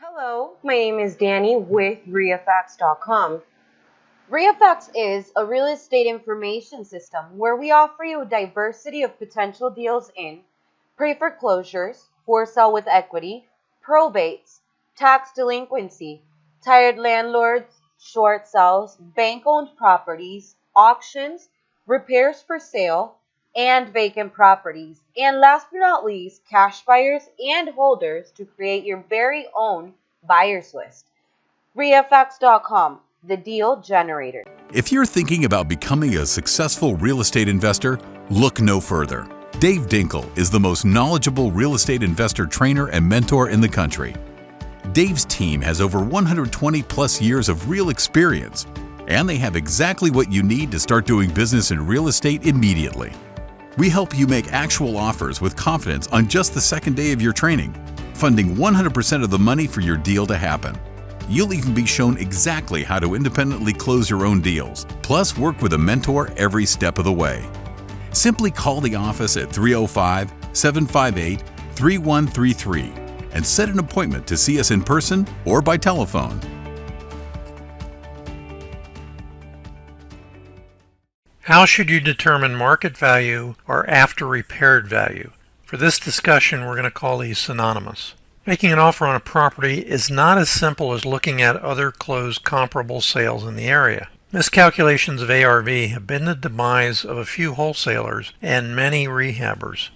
Hello, my name is Danny with DREIAFacts.com. DREIA is a real estate information system where we offer you a diversity of potential deals in pre-foreclosures, for sale with equity, probates, tax delinquency, tired landlords, short sales, bank-owned properties, auctions, repairs for sale, and vacant properties. And last but not least, cash buyers and holders to create your very own buyer's list. REIAFacts.com, the deal generator. If you're thinking about becoming a successful real estate investor, look no further. Dave Dinkle is the most knowledgeable real estate investor trainer and mentor in the country. Dave's team has over 120 plus years of real experience, and they have exactly what you need to start doing business in real estate immediately. We help you make actual offers with confidence on just the second day of your training, funding 100% of the money for your deal to happen. You'll even be shown exactly how to independently close your own deals, plus work with a mentor every step of the way. Simply call the office at 305-758-3133 and set an appointment to see us in person or by telephone. How should you determine market value or after repaired value? For this discussion, we're going to call these synonymous. Making an offer on a property is not as simple as looking at other closed comparable sales in the area. Miscalculations of ARV have been the demise of a few wholesalers and many rehabbers.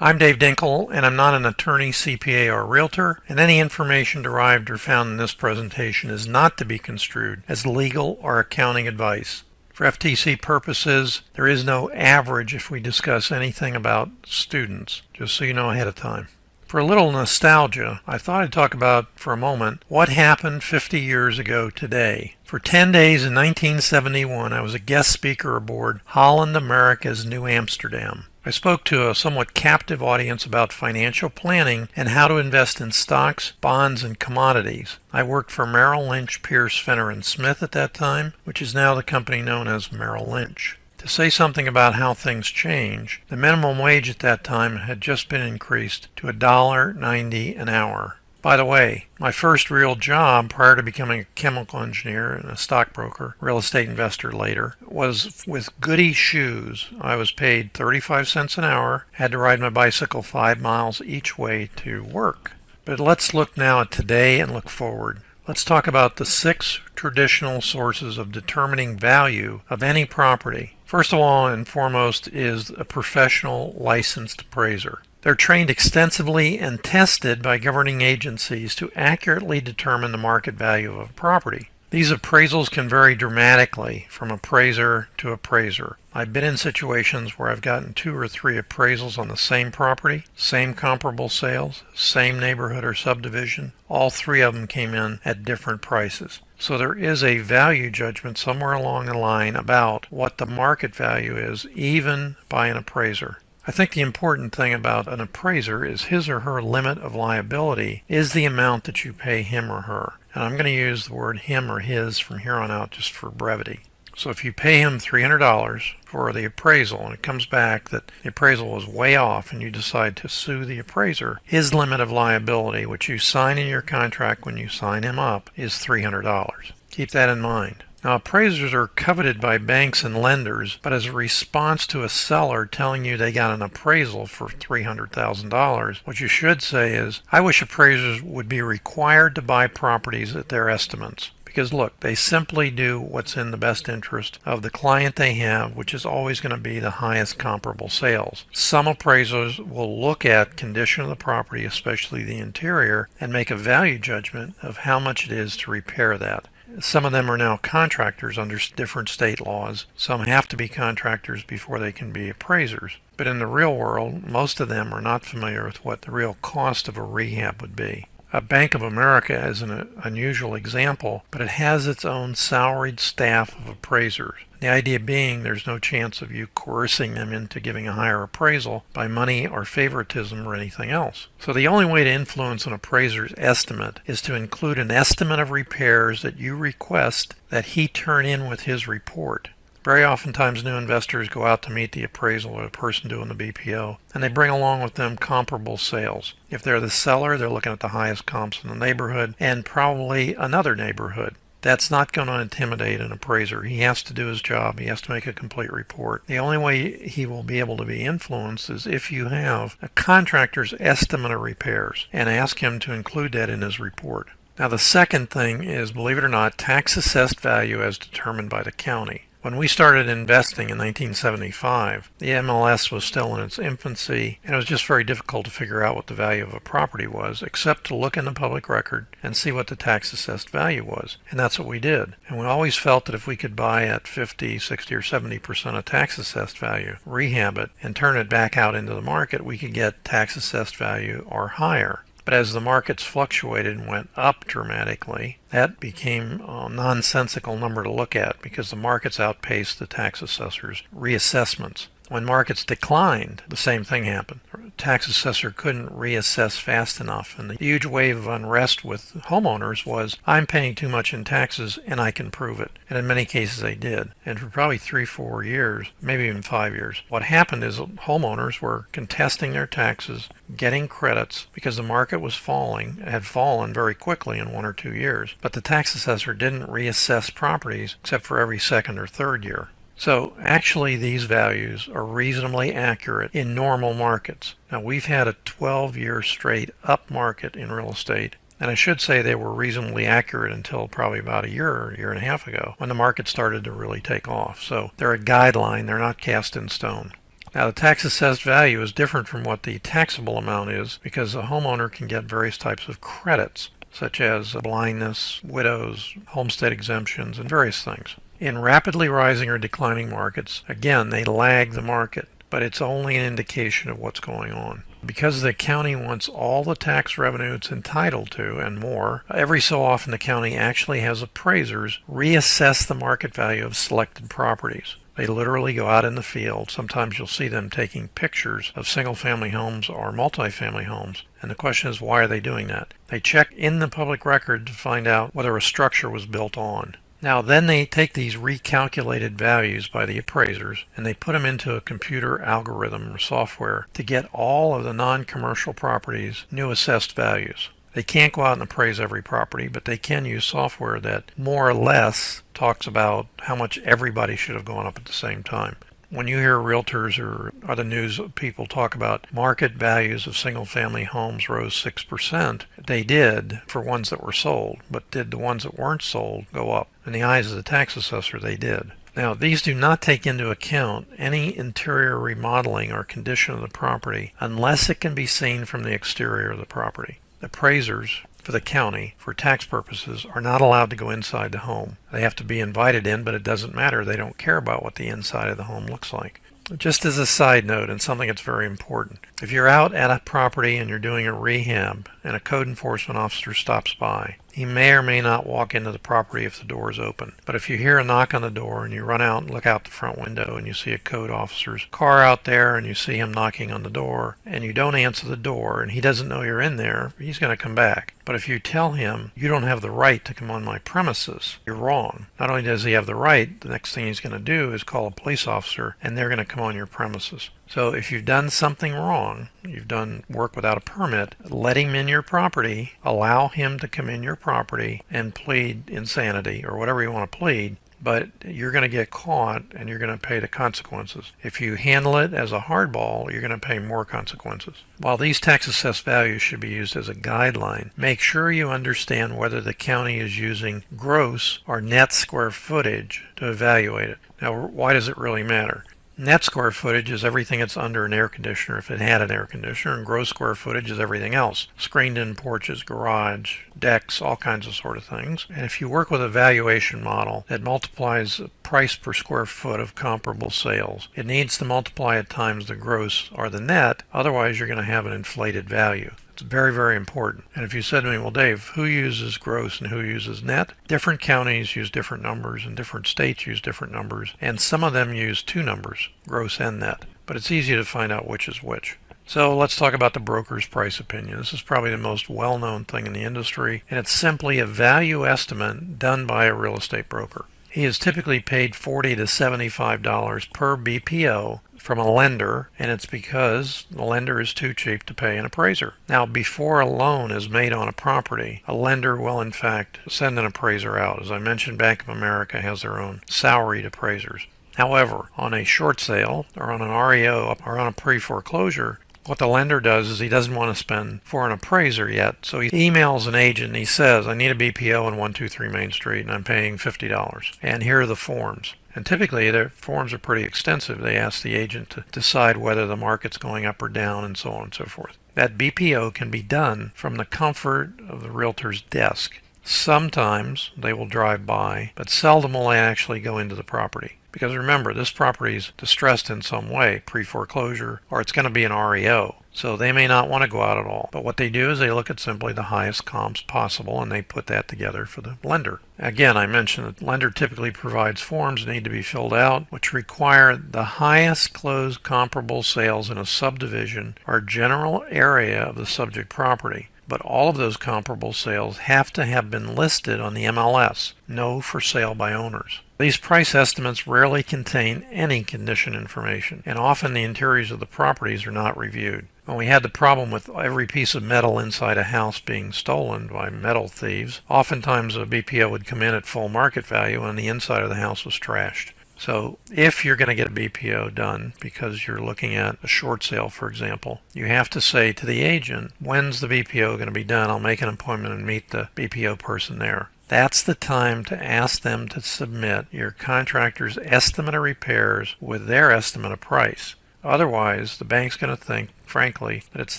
I'm Dave Dinkle, and I'm not an attorney, CPA, or realtor, and any information derived or found in this presentation is not to be construed as legal or accounting advice. For FTC purposes, there is no average if we discuss anything about students, just so you know ahead of time. For a little nostalgia, I thought I'd talk about for a moment what happened 50 years ago today. For 10 days in 1971, I was a guest speaker aboard Holland America's New Amsterdam. I spoke to a somewhat captive audience about financial planning and how to invest in stocks, bonds, and commodities. I worked for Merrill Lynch, Pierce, Fenner & Smith at that time, which is now the company known as Merrill Lynch. To say something about how things change, the minimum wage at that time had just been increased to $1.90 an hour. By the way, my first real job prior to becoming a chemical engineer and a stockbroker, real estate investor later, was with Goody Shoes. I was paid 35 cents an hour, had to ride my bicycle 5 miles each way to work. But let's look now at today and look forward. Let's talk about the 6 traditional sources of determining value of any property. First of all and foremost is a professional licensed appraiser. They're trained extensively and tested by governing agencies to accurately determine the market value of a property. These appraisals can vary dramatically from appraiser to appraiser. I've been in situations where I've gotten 2 or 3 appraisals on the same property, same comparable sales, same neighborhood or subdivision. All 3 of them came in at different prices. So there is a value judgment somewhere along the line about what the market value is, even by an appraiser. I think the important thing about an appraiser is his or her limit of liability is the amount that you pay him or her. And I'm going to use the word him or his from here on out just for brevity. So if you pay him $300 for the appraisal and it comes back that the appraisal was way off and you decide to sue the appraiser, his limit of liability, which you sign in your contract when you sign him up, is $300. Keep that in mind. Now, appraisers are coveted by banks and lenders, but as a response to a seller telling you they got an appraisal for $300,000, what you should say is, I wish appraisers would be required to buy properties at their estimates. Because look, they simply do what's in the best interest of the client they have, which is always going to be the highest comparable sales. Some appraisers will look at condition of the property, especially the interior, and make a value judgment of how much it is to repair that. Some of them are now contractors under different state laws. Some have to be contractors before they can be appraisers. But in the real world, most of them are not familiar with what the real cost of a rehab would be. Bank of America is an unusual example, but it has its own salaried staff of appraisers. The idea being there's no chance of you coercing them into giving a higher appraisal by money or favoritism or anything else. So the only way to influence an appraiser's estimate is to include an estimate of repairs that you request that he turn in with his report. Very oftentimes new investors go out to meet the appraisal or the person doing the BPO, and they bring along with them comparable sales. If they're the seller, they're looking at the highest comps in the neighborhood and probably another neighborhood. That's not going to intimidate an appraiser. He has to do his job. He has to make a complete report. The only way he will be able to be influenced is if you have a contractor's estimate of repairs and ask him to include that in his report. Now the second thing is, believe it or not, tax assessed value as determined by the county. When we started investing in 1975, the MLS was still in its infancy, and it was just very difficult to figure out what the value of a property was, except to look in the public record and see what the tax assessed value was. And that's what we did. And we always felt that if we could buy at 50, 60, or 70% of tax assessed value, rehab it, and turn it back out into the market, we could get tax assessed value or higher. But as the markets fluctuated and went up dramatically, that became a nonsensical number to look at because the markets outpaced the tax assessor's reassessments. When markets declined, the same thing happened. The tax assessor couldn't reassess fast enough, and the huge wave of unrest with homeowners was, I'm paying too much in taxes and I can prove it. And in many cases they did. And for probably 3-4 years, maybe even 5 years, what happened is homeowners were contesting their taxes, getting credits because the market was falling, had fallen very quickly in 1 or 2 years. But the tax assessor didn't reassess properties except for every second or third year. So actually these values are reasonably accurate in normal markets. Now we've had a 12-year straight up market in real estate, and I should say they were reasonably accurate until probably about a year and a half ago when the market started to really take off. So they're a guideline, they're not cast in stone. Now the tax assessed value is different from what the taxable amount is because a homeowner can get various types of credits such as blindness, widows, homestead exemptions, and various things. In rapidly rising or declining markets, again, they lag the market, but it's only an indication of what's going on. Because the county wants all the tax revenue it's entitled to and more, every so often the county actually has appraisers reassess the market value of selected properties. They literally go out in the field. Sometimes you'll see them taking pictures of single-family homes or multifamily homes. And the question is, why are they doing that? They check in the public record to find out whether a structure was built on. Now then they take these recalculated values by the appraisers and they put them into a computer algorithm or software to get all of the non-commercial properties' new assessed values. They can't go out and appraise every property, but they can use software that more or less talks about how much everybody should have gone up at the same time. When you hear realtors or other news people talk about market values of single-family homes rose 6%, they did for ones that were sold, but did the ones that weren't sold go up? In the eyes of the tax assessor, they did. Now, these do not take into account any interior remodeling or condition of the property unless it can be seen from the exterior of the property. Appraisers for the county, for tax purposes, are not allowed to go inside the home. They have to be invited in, but it doesn't matter. They don't care about what the inside of the home looks like. Just as a side note, and something that's very important, if you're out at a property and you're doing a rehab and a code enforcement officer stops by, he may or may not walk into the property if the door is open. But if you hear a knock on the door and you run out and look out the front window and you see a code officer's car out there and you see him knocking on the door and you don't answer the door and he doesn't know you're in there, he's going to come back. But if you tell him, you don't have the right to come on my premises, you're wrong. Not only does he have the right, the next thing he's going to do is call a police officer and they're going to come on your premises. So if you've done something wrong, you've done work without a permit, let him in your property, allow him to come in your property and plead insanity or whatever you want to plead, but you're going to get caught and you're going to pay the consequences. If you handle it as a hardball, you're going to pay more consequences. While these tax assessed values should be used as a guideline, make sure you understand whether the county is using gross or net square footage to evaluate it. Now, why does it really matter? Net square footage is everything that's under an air conditioner if it had an air conditioner, and gross square footage is everything else. Screened-in porches, garage, decks, all kinds of sort of things. And if you work with a valuation model that multiplies the price per square foot of comparable sales, it needs to multiply it times the gross or the net, otherwise you're going to have an inflated value. It's very, very important. And if you said to me, well, Dave, who uses gross and who uses net? Different counties use different numbers and different states use different numbers. And some of them use two numbers, gross and net. But it's easy to find out which is which. So let's talk about the broker's price opinion. This is probably the most well-known thing in the industry. And it's simply a value estimate done by a real estate broker. He is typically paid $40 to $75 per BPO from a lender, and it's because the lender is too cheap to pay an appraiser. Now, before a loan is made on a property, a lender will in fact send an appraiser out. As I mentioned, Bank of America has their own salaried appraisers. However, on a short sale or on an REO or on a pre-foreclosure, what the lender does is he doesn't want to spend for an appraiser yet, so he emails an agent and he says, I need a BPO on 123 Main Street and I'm paying $50. And here are the forms. And typically their forms are pretty extensive. They ask the agent to decide whether the market's going up or down and so on and so forth. That BPO can be done from the comfort of the realtor's desk. Sometimes they will drive by, but seldom will they actually go into the property. Because remember, this property is distressed in some way, pre-foreclosure, or it's going to be an REO. So they may not want to go out at all. But what they do is they look at simply the highest comps possible and they put that together for the lender. Again, I mentioned that the lender typically provides forms that need to be filled out, which require the highest closed comparable sales in a subdivision or general area of the subject property. But all of those comparable sales have to have been listed on the MLS, no for sale by owners. These price estimates rarely contain any condition information, and often the interiors of the properties are not reviewed. When we had the problem with every piece of metal inside a house being stolen by metal thieves, oftentimes a BPO would come in at full market value and the inside of the house was trashed. So if you're going to get a BPO done because you're looking at a short sale, for example, you have to say to the agent, when's the BPO going to be done? I'll make an appointment and meet the BPO person there. That's the time to ask them to submit your contractor's estimate of repairs with their estimate of price. Otherwise, the bank's going to think, frankly, that it's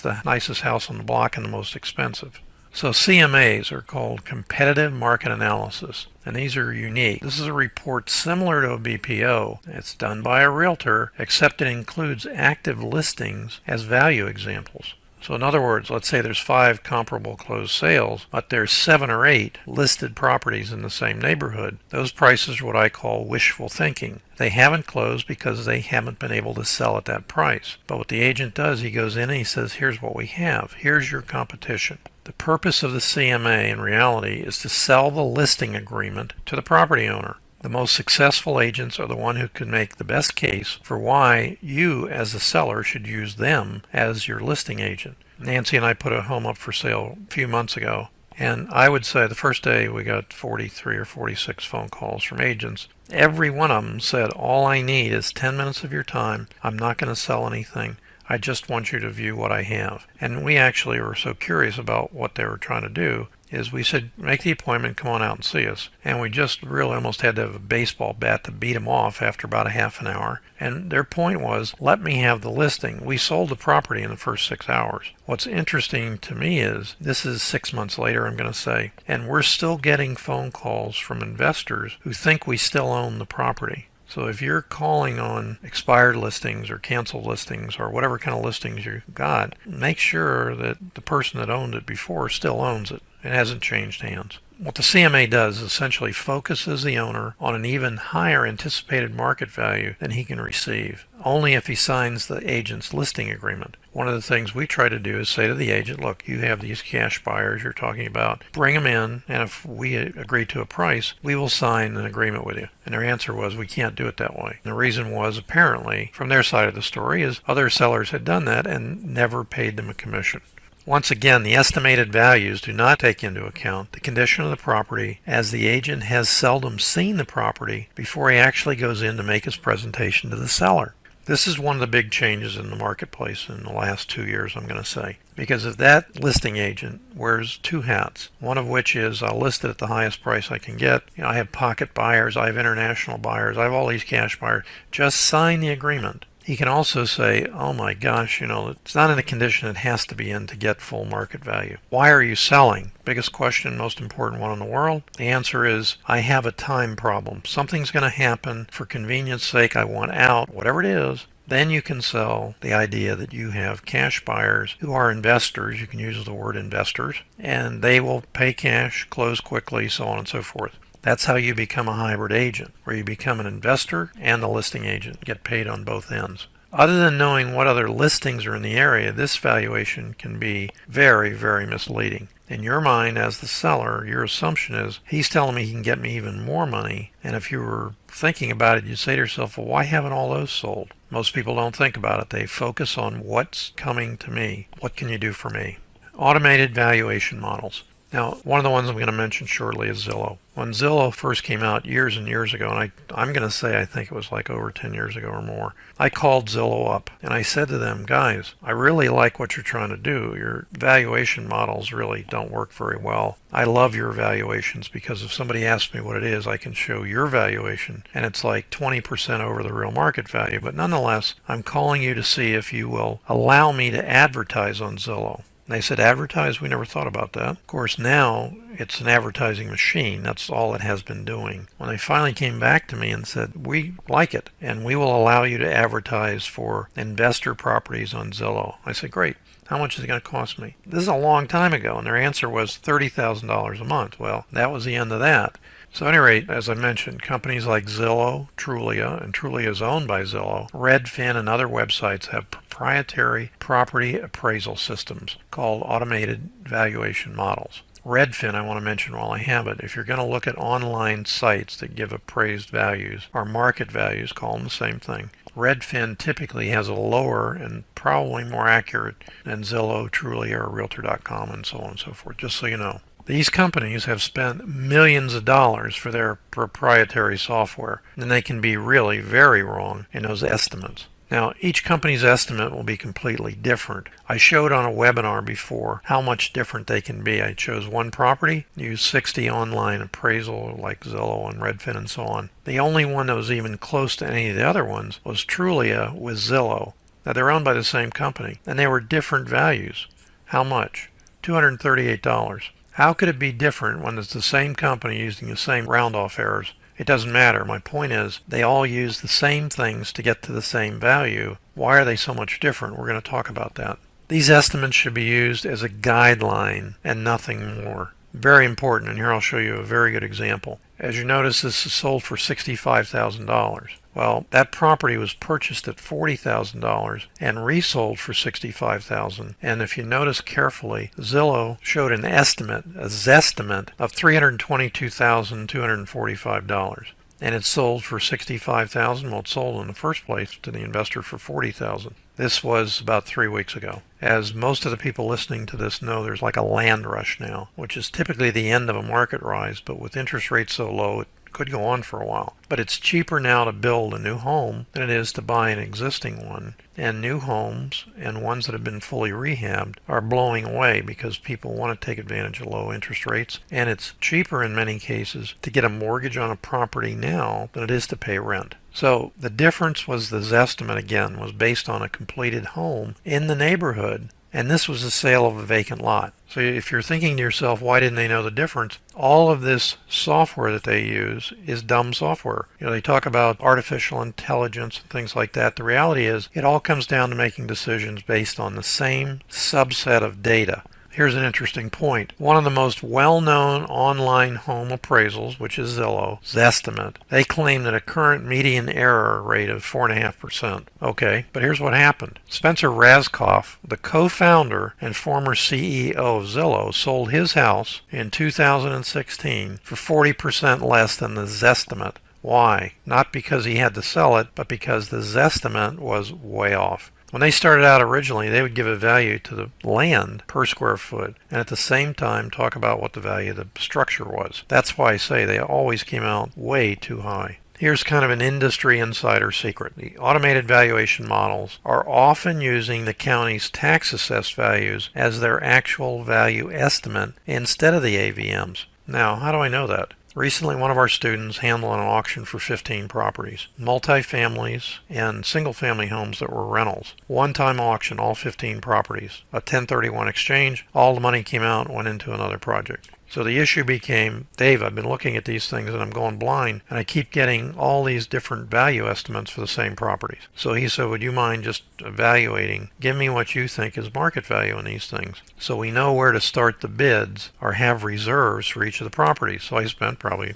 the nicest house on the block and the most expensive. So CMAs are called Competitive Market Analysis, and these are unique. This is a report similar to a BPO. It's done by a realtor, except it includes active listings as value examples. So in other words, let's say there's 5 comparable closed sales, but there's 7 or 8 listed properties in the same neighborhood. Those prices are what I call wishful thinking. They haven't closed because they haven't been able to sell at that price. But what the agent does, he goes in and he says, here's what we have. Here's your competition. The purpose of the CMA in reality is to sell the listing agreement to the property owner. The most successful agents are the one who can make the best case for why you as the seller should use them as your listing agent. Nancy and I put a home up for sale a few months ago, and I would say the first day we got 43 or 46 phone calls from agents. Every one of them said, all I need is 10 minutes of your time. I'm not going to sell anything. I just want you to view what I have. And we actually were so curious about what they were trying to do is we said, make the appointment, come on out and see us. And we just really almost had to have a baseball bat to beat them off after about a half an hour. And their point was, let me have the listing. We sold the property in the first 6 hours. What's interesting to me is, this is 6 months later, I'm going to say, and we're still getting phone calls from investors who think we still own the property. So if you're calling on expired listings or canceled listings or whatever kind of listings you've got, make sure that the person that owned it before still owns it. It hasn't changed hands. What the CMA does is essentially focuses the owner on an even higher anticipated market value than he can receive, only if he signs the agent's listing agreement. One of the things we try to do is say to the agent, look, you have these cash buyers you're talking about, bring them in, and if we agree to a price, we will sign an agreement with you. And their answer was, we can't do it that way. And the reason was, apparently, from their side of the story, is other sellers had done that and never paid them a commission. Once again, the estimated values do not take into account the condition of the property, as the agent has seldom seen the property before he actually goes in to make his presentation to the seller. This is one of the big changes in the marketplace in the last 2 years, I'm going to say. Because if that listing agent wears 2 hats, one of which is I'll list it at the highest price I can get. I have pocket buyers, I have international buyers, I have all these cash buyers. Just sign the agreement. He can also say, oh my gosh, it's not in the condition it has to be in to get full market value. Why are you selling? Biggest question, most important one in the world. The answer is, I have a time problem. Something's going to happen. For convenience sake, I want out, whatever it is. Then you can sell the idea that you have cash buyers who are investors. You can use the word investors. And they will pay cash, close quickly, so on and so forth. That's how you become a hybrid agent, where you become an investor and a listing agent, get paid on both ends. Other than knowing what other listings are in the area, this valuation can be very, very misleading. In your mind, as the seller, your assumption is he's telling me he can get me even more money. And if you were thinking about it, you'd say to yourself, well, why haven't all those sold? Most people don't think about it. They focus on what's coming to me. What can you do for me? Automated valuation models. Now, one of the ones I'm going to mention shortly is Zillow. When Zillow first came out years and years ago, and I'm going to say I think it was like over 10 years ago or more, I called Zillow up and I said to them, guys, I really like what you're trying to do. Your valuation models really don't work very well. I love your valuations because if somebody asks me what it is, I can show your valuation and it's like 20% over the real market value. But nonetheless, I'm calling you to see if you will allow me to advertise on Zillow. They said, advertise? We never thought about that. Of course, now it's an advertising machine. That's all it has been doing. When they finally came back to me and said, we like it, and we will allow you to advertise for investor properties on Zillow. I said, great. How much is it going to cost me? This is a long time ago, and their answer was $30,000 a month. Well, that was the end of that. So at any rate, as I mentioned, companies like Zillow, DREIA, and DREIA is owned by Zillow, Redfin, and other websites have proprietary property appraisal systems called automated valuation models. Redfin, I want to mention while I have it, if you're going to look at online sites that give appraised values or market values, call them the same thing. Redfin typically has a lower and probably more accurate than Zillow, Trulia, or Realtor.com, and so on and so forth, just so you know. These companies have spent millions of dollars for their proprietary software, and they can be really very wrong in those estimates. Now, each company's estimate will be completely different. I showed on a webinar before how much different they can be. I chose one property, used 60 online appraisal like Zillow and Redfin and so on. The only one that was even close to any of the other ones was Trulia with Zillow. Now, they're owned by the same company, and they were different values. How much? $238. How could it be different when it's the same company using the same round-off errors? It doesn't matter. My point is they all use the same things to get to the same value. Why are they so much different? We're going to talk about that. These estimates should be used as a guideline and nothing more. Very important, and here I'll show you a very good example. As you notice, this is sold for $65,000. Well, that property was purchased at $40,000 and resold for $65,000. And if you notice carefully, Zillow showed an estimate, a zestimate of $322,245. And it sold for $65,000. Well, it sold in the first place to the investor for $40,000. This was about 3 weeks ago. As most of the people listening to this know, there's like a land rush now, which is typically the end of a market rise, but with interest rates so low, it could go on for a while. But it's cheaper now to build a new home than it is to buy an existing one. And new homes and ones that have been fully rehabbed are blowing away because people want to take advantage of low interest rates. And it's cheaper in many cases to get a mortgage on a property now than it is to pay rent. So the difference was the zestimate, again, was based on a completed home in the neighborhood. And this was the sale of a vacant lot. So if you're thinking to yourself, why didn't they know the difference? All of this software that they use is dumb software. They talk about artificial intelligence and things like that. The reality is it all comes down to making decisions based on the same subset of data. Here's an interesting point. One of the most well-known online home appraisals, which is Zillow's estimate, they claim that a current median error rate of 4.5%. Okay, but here's what happened. Spencer Raskoff, the co-founder and former CEO of Zillow, sold his house in 2016 for 40% less than the zestimate. Why? Not because he had to sell it, but because the zestimate was way off. When they started out originally, they would give a value to the land per square foot and at the same time talk about what the value of the structure was. That's why I say they always came out way too high. Here's kind of an industry insider secret. The automated valuation models are often using the county's tax assessed values as their actual value estimate instead of the AVMs. Now, how do I know that? Recently, one of our students handled an auction for 15 properties, multifamilies and single-family homes that were rentals. One-time auction, all 15 properties. A 1031 exchange, all the money came out and went into another project. So the issue became, Dave, I've been looking at these things and I'm going blind, and I keep getting all these different value estimates for the same properties. So he said, would you mind just evaluating? Give me what you think is market value in these things, so we know where to start the bids or have reserves for each of the properties. So I spent probably,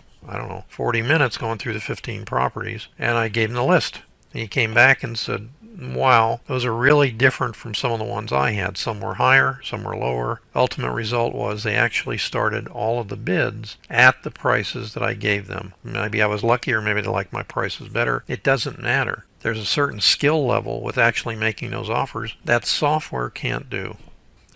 40 minutes going through the 15 properties, and I gave him the list. He came back and said, wow, those are really different from some of the ones I had. Some were higher, some were lower. Ultimate result was they actually started all of the bids at the prices that I gave them. Maybe I was lucky, or maybe they liked my prices better. It doesn't matter. There's a certain skill level with actually making those offers that software can't do.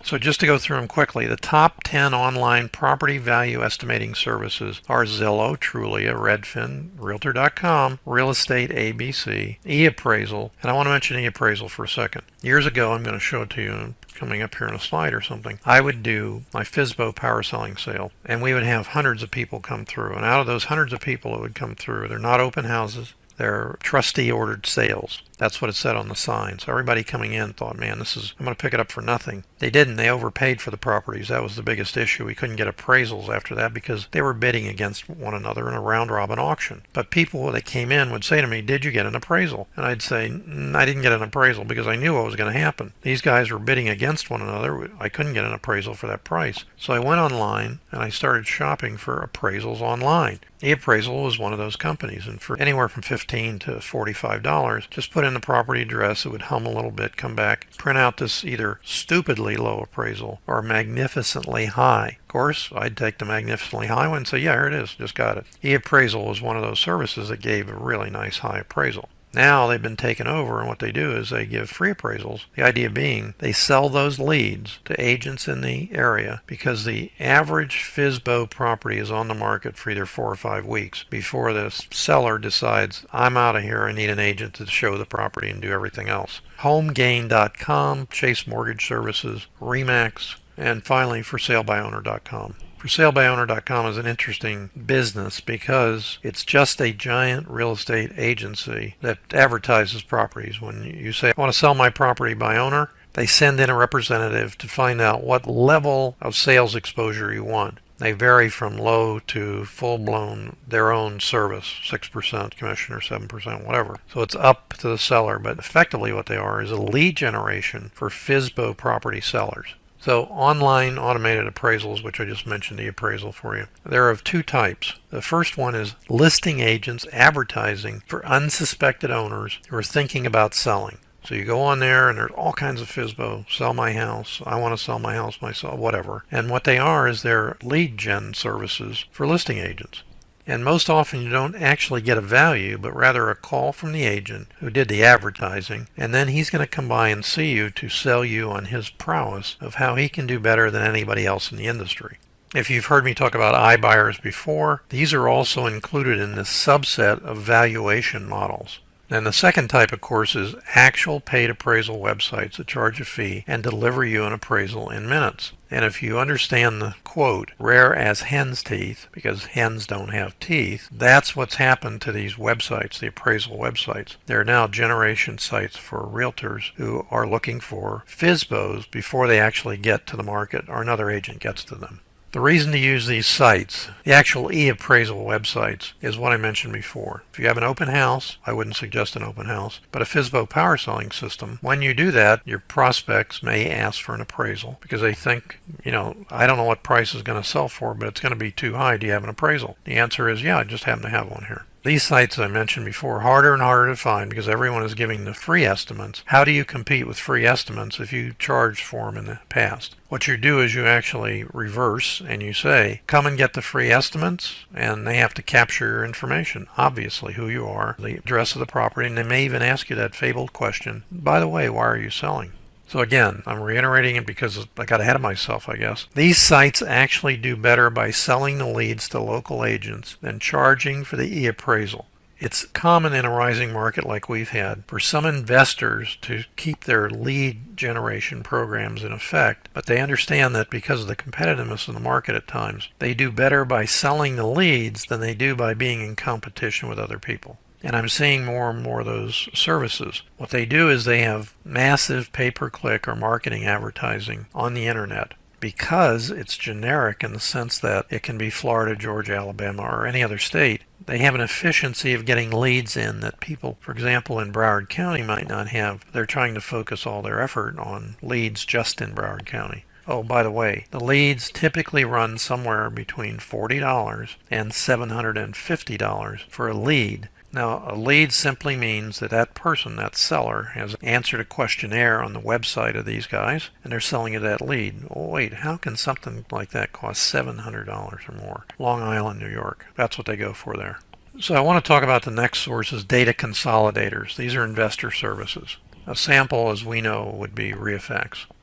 So just to go through them quickly, the top 10 online property value estimating services are Zillow, Trulia, Redfin, Realtor.com, Real Estate ABC, eAppraisal, and I want to mention eAppraisal for a second. Years ago, I'm going to show it to you coming up here in a slide or something, I would do my FSBO power selling sale, and we would have hundreds of people come through, and out of those hundreds of people that would come through, they're not open houses, they're trustee ordered sales. That's what it said on the sign. So everybody coming in thought, man, I'm going to pick it up for nothing. They didn't. They overpaid for the properties. That was the biggest issue. We couldn't get appraisals after that because they were bidding against one another in a round-robin auction. But people that came in would say to me, did you get an appraisal? And I'd say, I didn't get an appraisal because I knew what was going to happen. These guys were bidding against one another. I couldn't get an appraisal for that price. So I went online and I started shopping for appraisals online. eAppraisal was one of those companies, and for anywhere from $15 to $45, just put in the property address, it would hum a little bit, come back, print out this either stupidly low appraisal or magnificently high. Of course, I'd take the magnificently high one and say, yeah, here it is, just got it. eAppraisal was one of those services that gave a really nice high appraisal. Now they've been taken over, and what they do is they give free appraisals. The idea being they sell those leads to agents in the area because the average FSBO property is on the market for either 4 or 5 weeks before the seller decides, I'm out of here, I need an agent to show the property and do everything else. HomeGain.com, Chase Mortgage Services, Remax, and finally ForSaleByOwner.com. ForSaleByOwner.com is an interesting business because it's just a giant real estate agency that advertises properties. When you say, I want to sell my property by owner, they send in a representative to find out what level of sales exposure you want. They vary from low to full-blown their own service, 6% commission or 7%, whatever. So it's up to the seller, but effectively what they are is a lead generation for FSBO property sellers. So online automated appraisals, which I just mentioned the appraisal for you, they're of 2 types. The first one is listing agents advertising for unsuspected owners who are thinking about selling. So you go on there and there's all kinds of FSBO, sell my house, I want to sell my house myself, whatever. And what they are is they're lead gen services for listing agents. And most often you don't actually get a value, but rather a call from the agent who did the advertising, and then he's going to come by and see you to sell you on his prowess of how he can do better than anybody else in the industry. If you've heard me talk about iBuyers before, these are also included in this subset of valuation models. And the second type, of course, is actual paid appraisal websites that charge a fee and deliver you an appraisal in minutes. And if you understand the quote, rare as hen's teeth, because hens don't have teeth, that's what's happened to these websites, the appraisal websites. They're now generation sites for realtors who are looking for FSBOs before they actually get to the market or another agent gets to them. The reason to use these sites, the actual e-appraisal websites, is what I mentioned before. If you have an open house, I wouldn't suggest an open house, but a FSBO power selling system, when you do that, your prospects may ask for an appraisal because they think, I don't know what price is going to sell for, but it's going to be too high. Do you have an appraisal? The answer is, yeah, I just happen to have one here. These sites I mentioned before, harder and harder to find because everyone is giving the free estimates. How do you compete with free estimates if you charged for them in the past? What you do is you actually reverse and you say, come and get the free estimates, and they have to capture your information, obviously who you are, the address of the property, and they may even ask you that fabled question, by the way, why are you selling? So again, I'm reiterating it because I got ahead of myself, I guess. These sites actually do better by selling the leads to local agents than charging for the e-appraisal. It's common in a rising market like we've had for some investors to keep their lead generation programs in effect, but they understand that because of the competitiveness of the market at times, they do better by selling the leads than they do by being in competition with other people. And I'm seeing more and more of those services. What they do is they have massive pay-per-click or marketing advertising on the internet because it's generic in the sense that it can be Florida, Georgia, Alabama, or any other state. They have an efficiency of getting leads in that people, for example, in Broward County might not have. They're trying to focus all their effort on leads just in Broward County. Oh, by the way, the leads typically run somewhere between $40 and $750 for a lead. Now, a lead simply means that that person, that seller, has answered a questionnaire on the website of these guys, and they're selling you that lead. Oh, wait, how can something like that cost $700 or more? Long Island, New York. That's what they go for there. So I want to talk about the next source is data consolidators. These are investor services. A sample, as we know, would be REIA.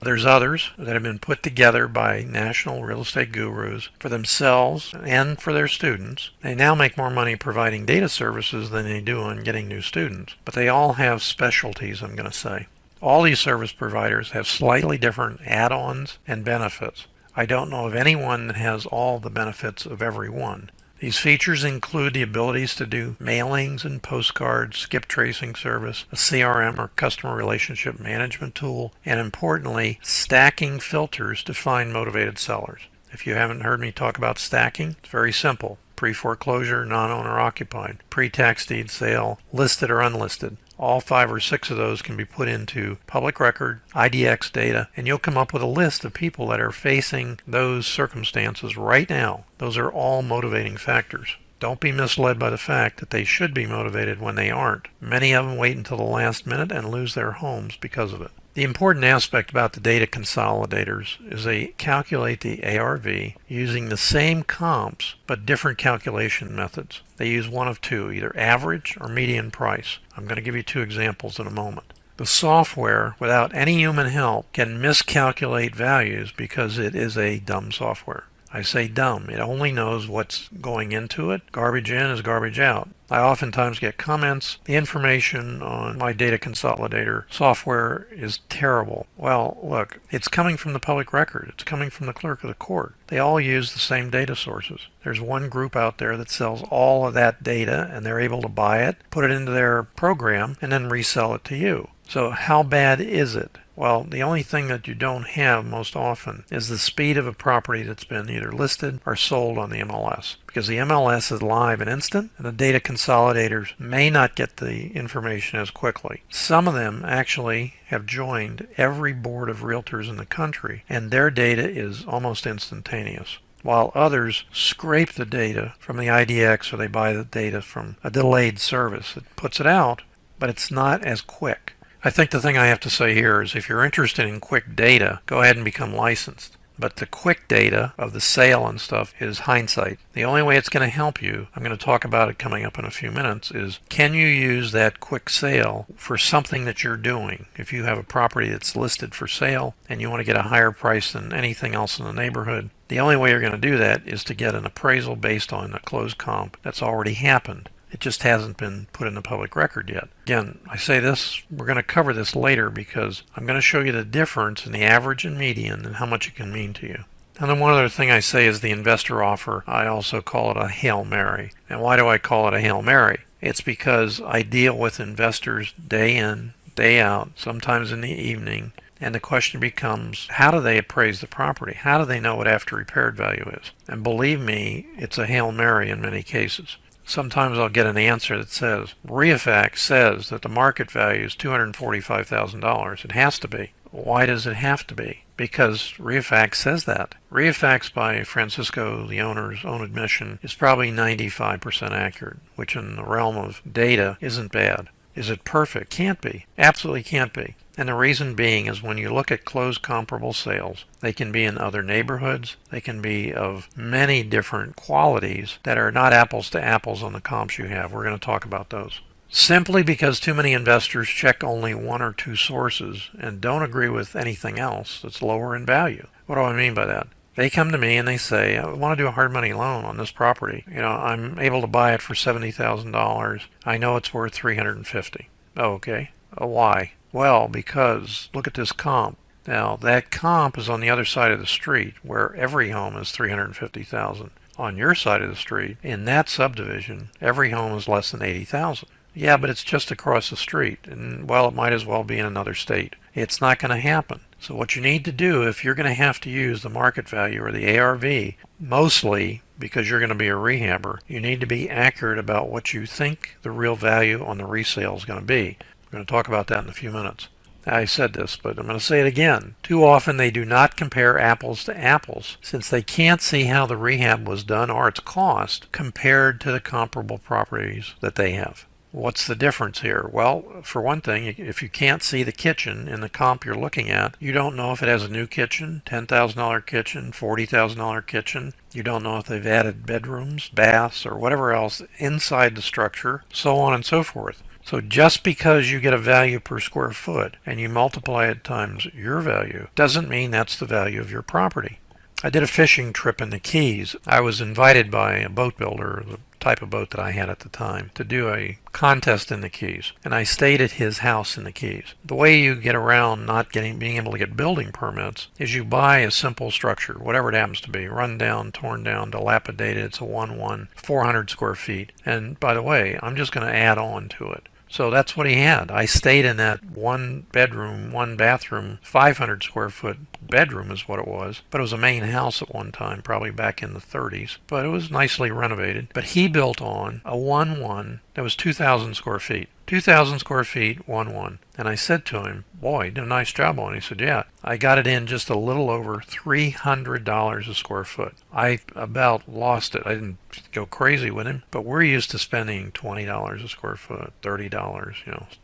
There's others that have been put together by national real estate gurus for themselves and for their students. They now make more money providing data services than they do on getting new students, but they all have specialties, I'm going to say. All these service providers have slightly different add-ons and benefits. I don't know of anyone that has all the benefits of every one. These features include the abilities to do mailings and postcards, skip tracing service, a CRM or customer relationship management tool, and importantly, stacking filters to find motivated sellers. If you haven't heard me talk about stacking, it's very simple. Pre-foreclosure, non-owner occupied, pre-tax deed sale, listed or unlisted. All 5 or 6 of those can be put into public record, IDX data, and you'll come up with a list of people that are facing those circumstances right now. Those are all motivating factors. Don't be misled by the fact that they should be motivated when they aren't. Many of them wait until the last minute and lose their homes because of it. The important aspect about the data consolidators is they calculate the ARV using the same comps but different calculation methods. They use one of two, either average or median price. I'm going to give you 2 examples in a moment. The software, without any human help, can miscalculate values because it is a dumb software. I say dumb. It only knows what's going into it. Garbage in is garbage out. I oftentimes get comments, the information on my data consolidator software is terrible. Well, look, it's coming from the public record. It's coming from the clerk of the court. They all use the same data sources. There's one group out there that sells all of that data, and they're able to buy it, put it into their program, and then resell it to you. So how bad is it? Well, the only thing that you don't have most often is the speed of a property that's been either listed or sold on the MLS. Because the MLS is live and instant, and the data consolidators may not get the information as quickly. Some of them actually have joined every board of realtors in the country, and their data is almost instantaneous. While others scrape the data from the IDX or they buy the data from a delayed service. It puts it out, but it's not as quick. I think the thing I have to say here is if you're interested in quick data, go ahead and become licensed. But the quick data of the sale and stuff is hindsight. The only way it's going to help you, I'm going to talk about it coming up in a few minutes, is can you use that quick sale for something that you're doing? If you have a property that's listed for sale and you want to get a higher price than anything else in the neighborhood, the only way you're going to do that is to get an appraisal based on a closed comp that's already happened. It just hasn't been put in the public record yet. Again, I say this, we're going to cover this later because I'm going to show you the difference in the average and median and how much it can mean to you. And then one other thing I say is the investor offer. I also call it a Hail Mary. And why do I call it a Hail Mary? It's because I deal with investors day in, day out, sometimes in the evening, and the question becomes, how do they appraise the property? How do they know what after repaired value is? And believe me, it's a Hail Mary in many cases. Sometimes I'll get an answer that says, REIA says that the market value is $245,000. It has to be. Why does it have to be? Because REIA says that. REIA by Francisco, the owner's own admission, is probably 95% accurate, which in the realm of data isn't bad. Is it perfect? Can't be. Absolutely can't be. And the reason being is when you look at closed comparable sales, they can be in other neighborhoods. They can be of many different qualities that are not apples to apples on the comps you have. We're going to talk about those. Simply because too many investors check only 1 or 2 sources and don't agree with anything else that's lower in value. What do I mean by that? They come to me and they say, I want to do a hard money loan on this property. I'm able to buy it for $70,000. I know it's worth $350,000. Oh, okay. Why? Well, because look at this comp. Now, that comp is on the other side of the street where every home is $350,000. On your side of the street, in that subdivision, every home is less than $80,000. Yeah, but it's just across the street, and well, it might as well be in another state. It's not going to happen. So what you need to do if you're going to have to use the market value or the ARV, mostly because you're going to be a rehabber, you need to be accurate about what you think the real value on the resale is going to be. We're going to talk about that in a few minutes. I said this, but I'm going to say it again. Too often they do not compare apples to apples since they can't see how the rehab was done or its cost compared to the comparable properties that they have. What's the difference here? Well, for one thing, if you can't see the kitchen in the comp you're looking at, you don't know if it has a new kitchen, $10,000 kitchen, $40,000 kitchen. You don't know if they've added bedrooms, baths, or whatever else inside the structure, so on and so forth. So just because you get a value per square foot and you multiply it times your value doesn't mean that's the value of your property. I did a fishing trip in the Keys. I was invited by a boat builder, the type of boat that I had at the time, to do a contest in the Keys. And I stayed at his house in the Keys. The way you get around being able to get building permits is you buy a simple structure, whatever it happens to be, run down, torn down, dilapidated. It's a 1-1, 400 square feet. And by the way, I'm just going to add on to it. So that's what he had. I stayed in that 1 bedroom, 1 bathroom, 500 square foot bedroom is what it was. But it was a main house at one time, probably back in the 30s. But it was nicely renovated. But he built on a 1-1 that was 2,000 square feet. 2,000 square feet, 1-1. And I said to him, boy, you did a nice job on it. He said, yeah. I got it in just a little over $300 a square foot. I about lost it. I didn't go crazy with him, but we're used to spending $20 a square foot, $30,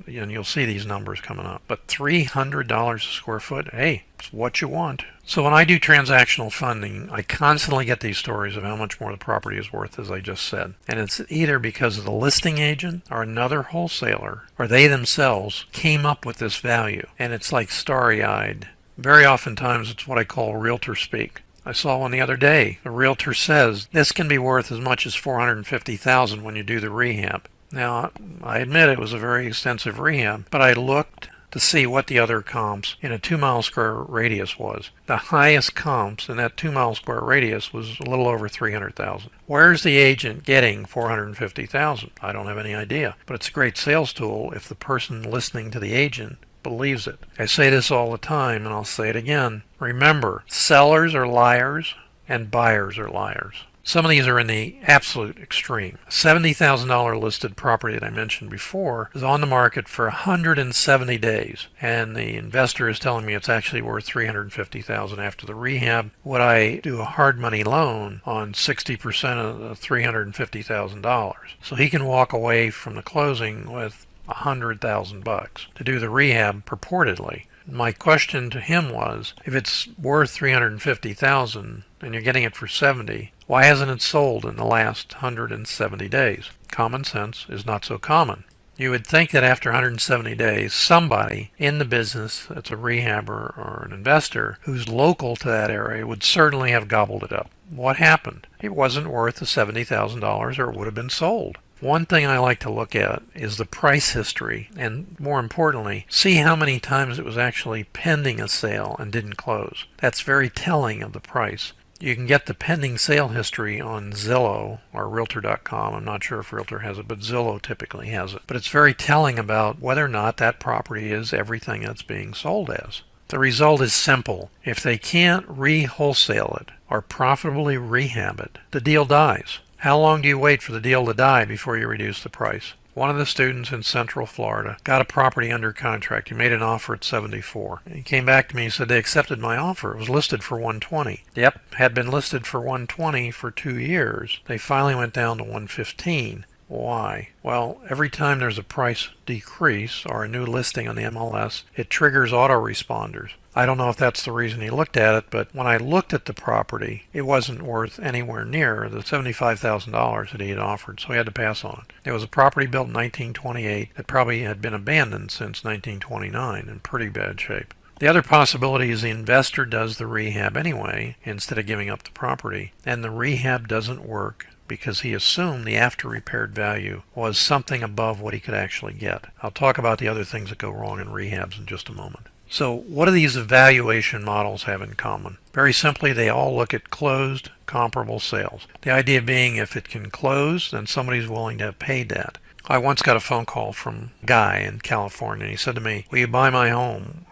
and you'll see these numbers coming up. But $300 a square foot, hey, it's what you want. So when I do transactional funding, I constantly get these stories of how much more the property is worth, as I just said. And it's either because of the listing agent or another wholesaler, or they themselves came up with this value. And it's like starry-eyed. Very oftentimes it's what I call realtor speak. I saw one the other day. The realtor says this can be worth as much as $450,000 when you do the rehab. Now, I admit it was a very extensive rehab, but I looked to see what the other comps in a 2-mile square radius was. The highest comps in that 2-mile square radius was a little over $300,000. Where's the agent getting $450,000? I don't have any idea, but it's a great sales tool if the person listening to the agent believes it. I say this all the time, and I'll say it again. Remember, sellers are liars and buyers are liars. Some of these are in the absolute extreme. A $70,000 listed property that I mentioned before is on the market for 170 days, and the investor is telling me it's actually worth $350,000 after the rehab. Would I do a hard money loan on 60% of the $350,000? So he can walk away from the closing with $100,000 to do the rehab purportedly. My question to him was, if it's worth $350,000 and you're getting it for $70,000, why hasn't it sold in the last 170 days? Common sense is not so common. You would think that after 170 days, somebody in the business that's a rehabber or an investor who's local to that area would certainly have gobbled it up. What happened? It wasn't worth the $70,000 or it would have been sold. One thing I like to look at is the price history, and more importantly, see how many times it was actually pending a sale and didn't close. That's very telling of the price. You can get the pending sale history on Zillow or Realtor.com. I'm not sure if Realtor has it, but Zillow typically has it. But it's very telling about whether or not that property is everything that's being sold as. The result is simple. If they can't re-wholesale it or profitably rehab it, the deal dies. How long do you wait for the deal to die before you reduce the price? One of the students in Central Florida got a property under contract. He made an offer at $74,000. He came back to me and said they accepted my offer. It was listed for $120,000. Yep, had been listed for $120,000 for 2 years. They finally went down to $115,000. Why? Well, every time there's a price decrease or a new listing on the MLS, it triggers autoresponders. I don't know if that's the reason he looked at it, but when I looked at the property, it wasn't worth anywhere near the $75,000 that he had offered, so he had to pass on it. It was a property built in 1928 that probably had been abandoned since 1929 in pretty bad shape. The other possibility is the investor does the rehab anyway instead of giving up the property, and the rehab doesn't work because he assumed the after-repaired value was something above what he could actually get. I'll talk about the other things that go wrong in rehabs in just a moment. So what do these evaluation models have in common? Very simply, they all look at closed, comparable sales. The idea being if it can close, then somebody's willing to have paid that. I once got a phone call from a guy in California, and he said to me, "Will you buy my home?"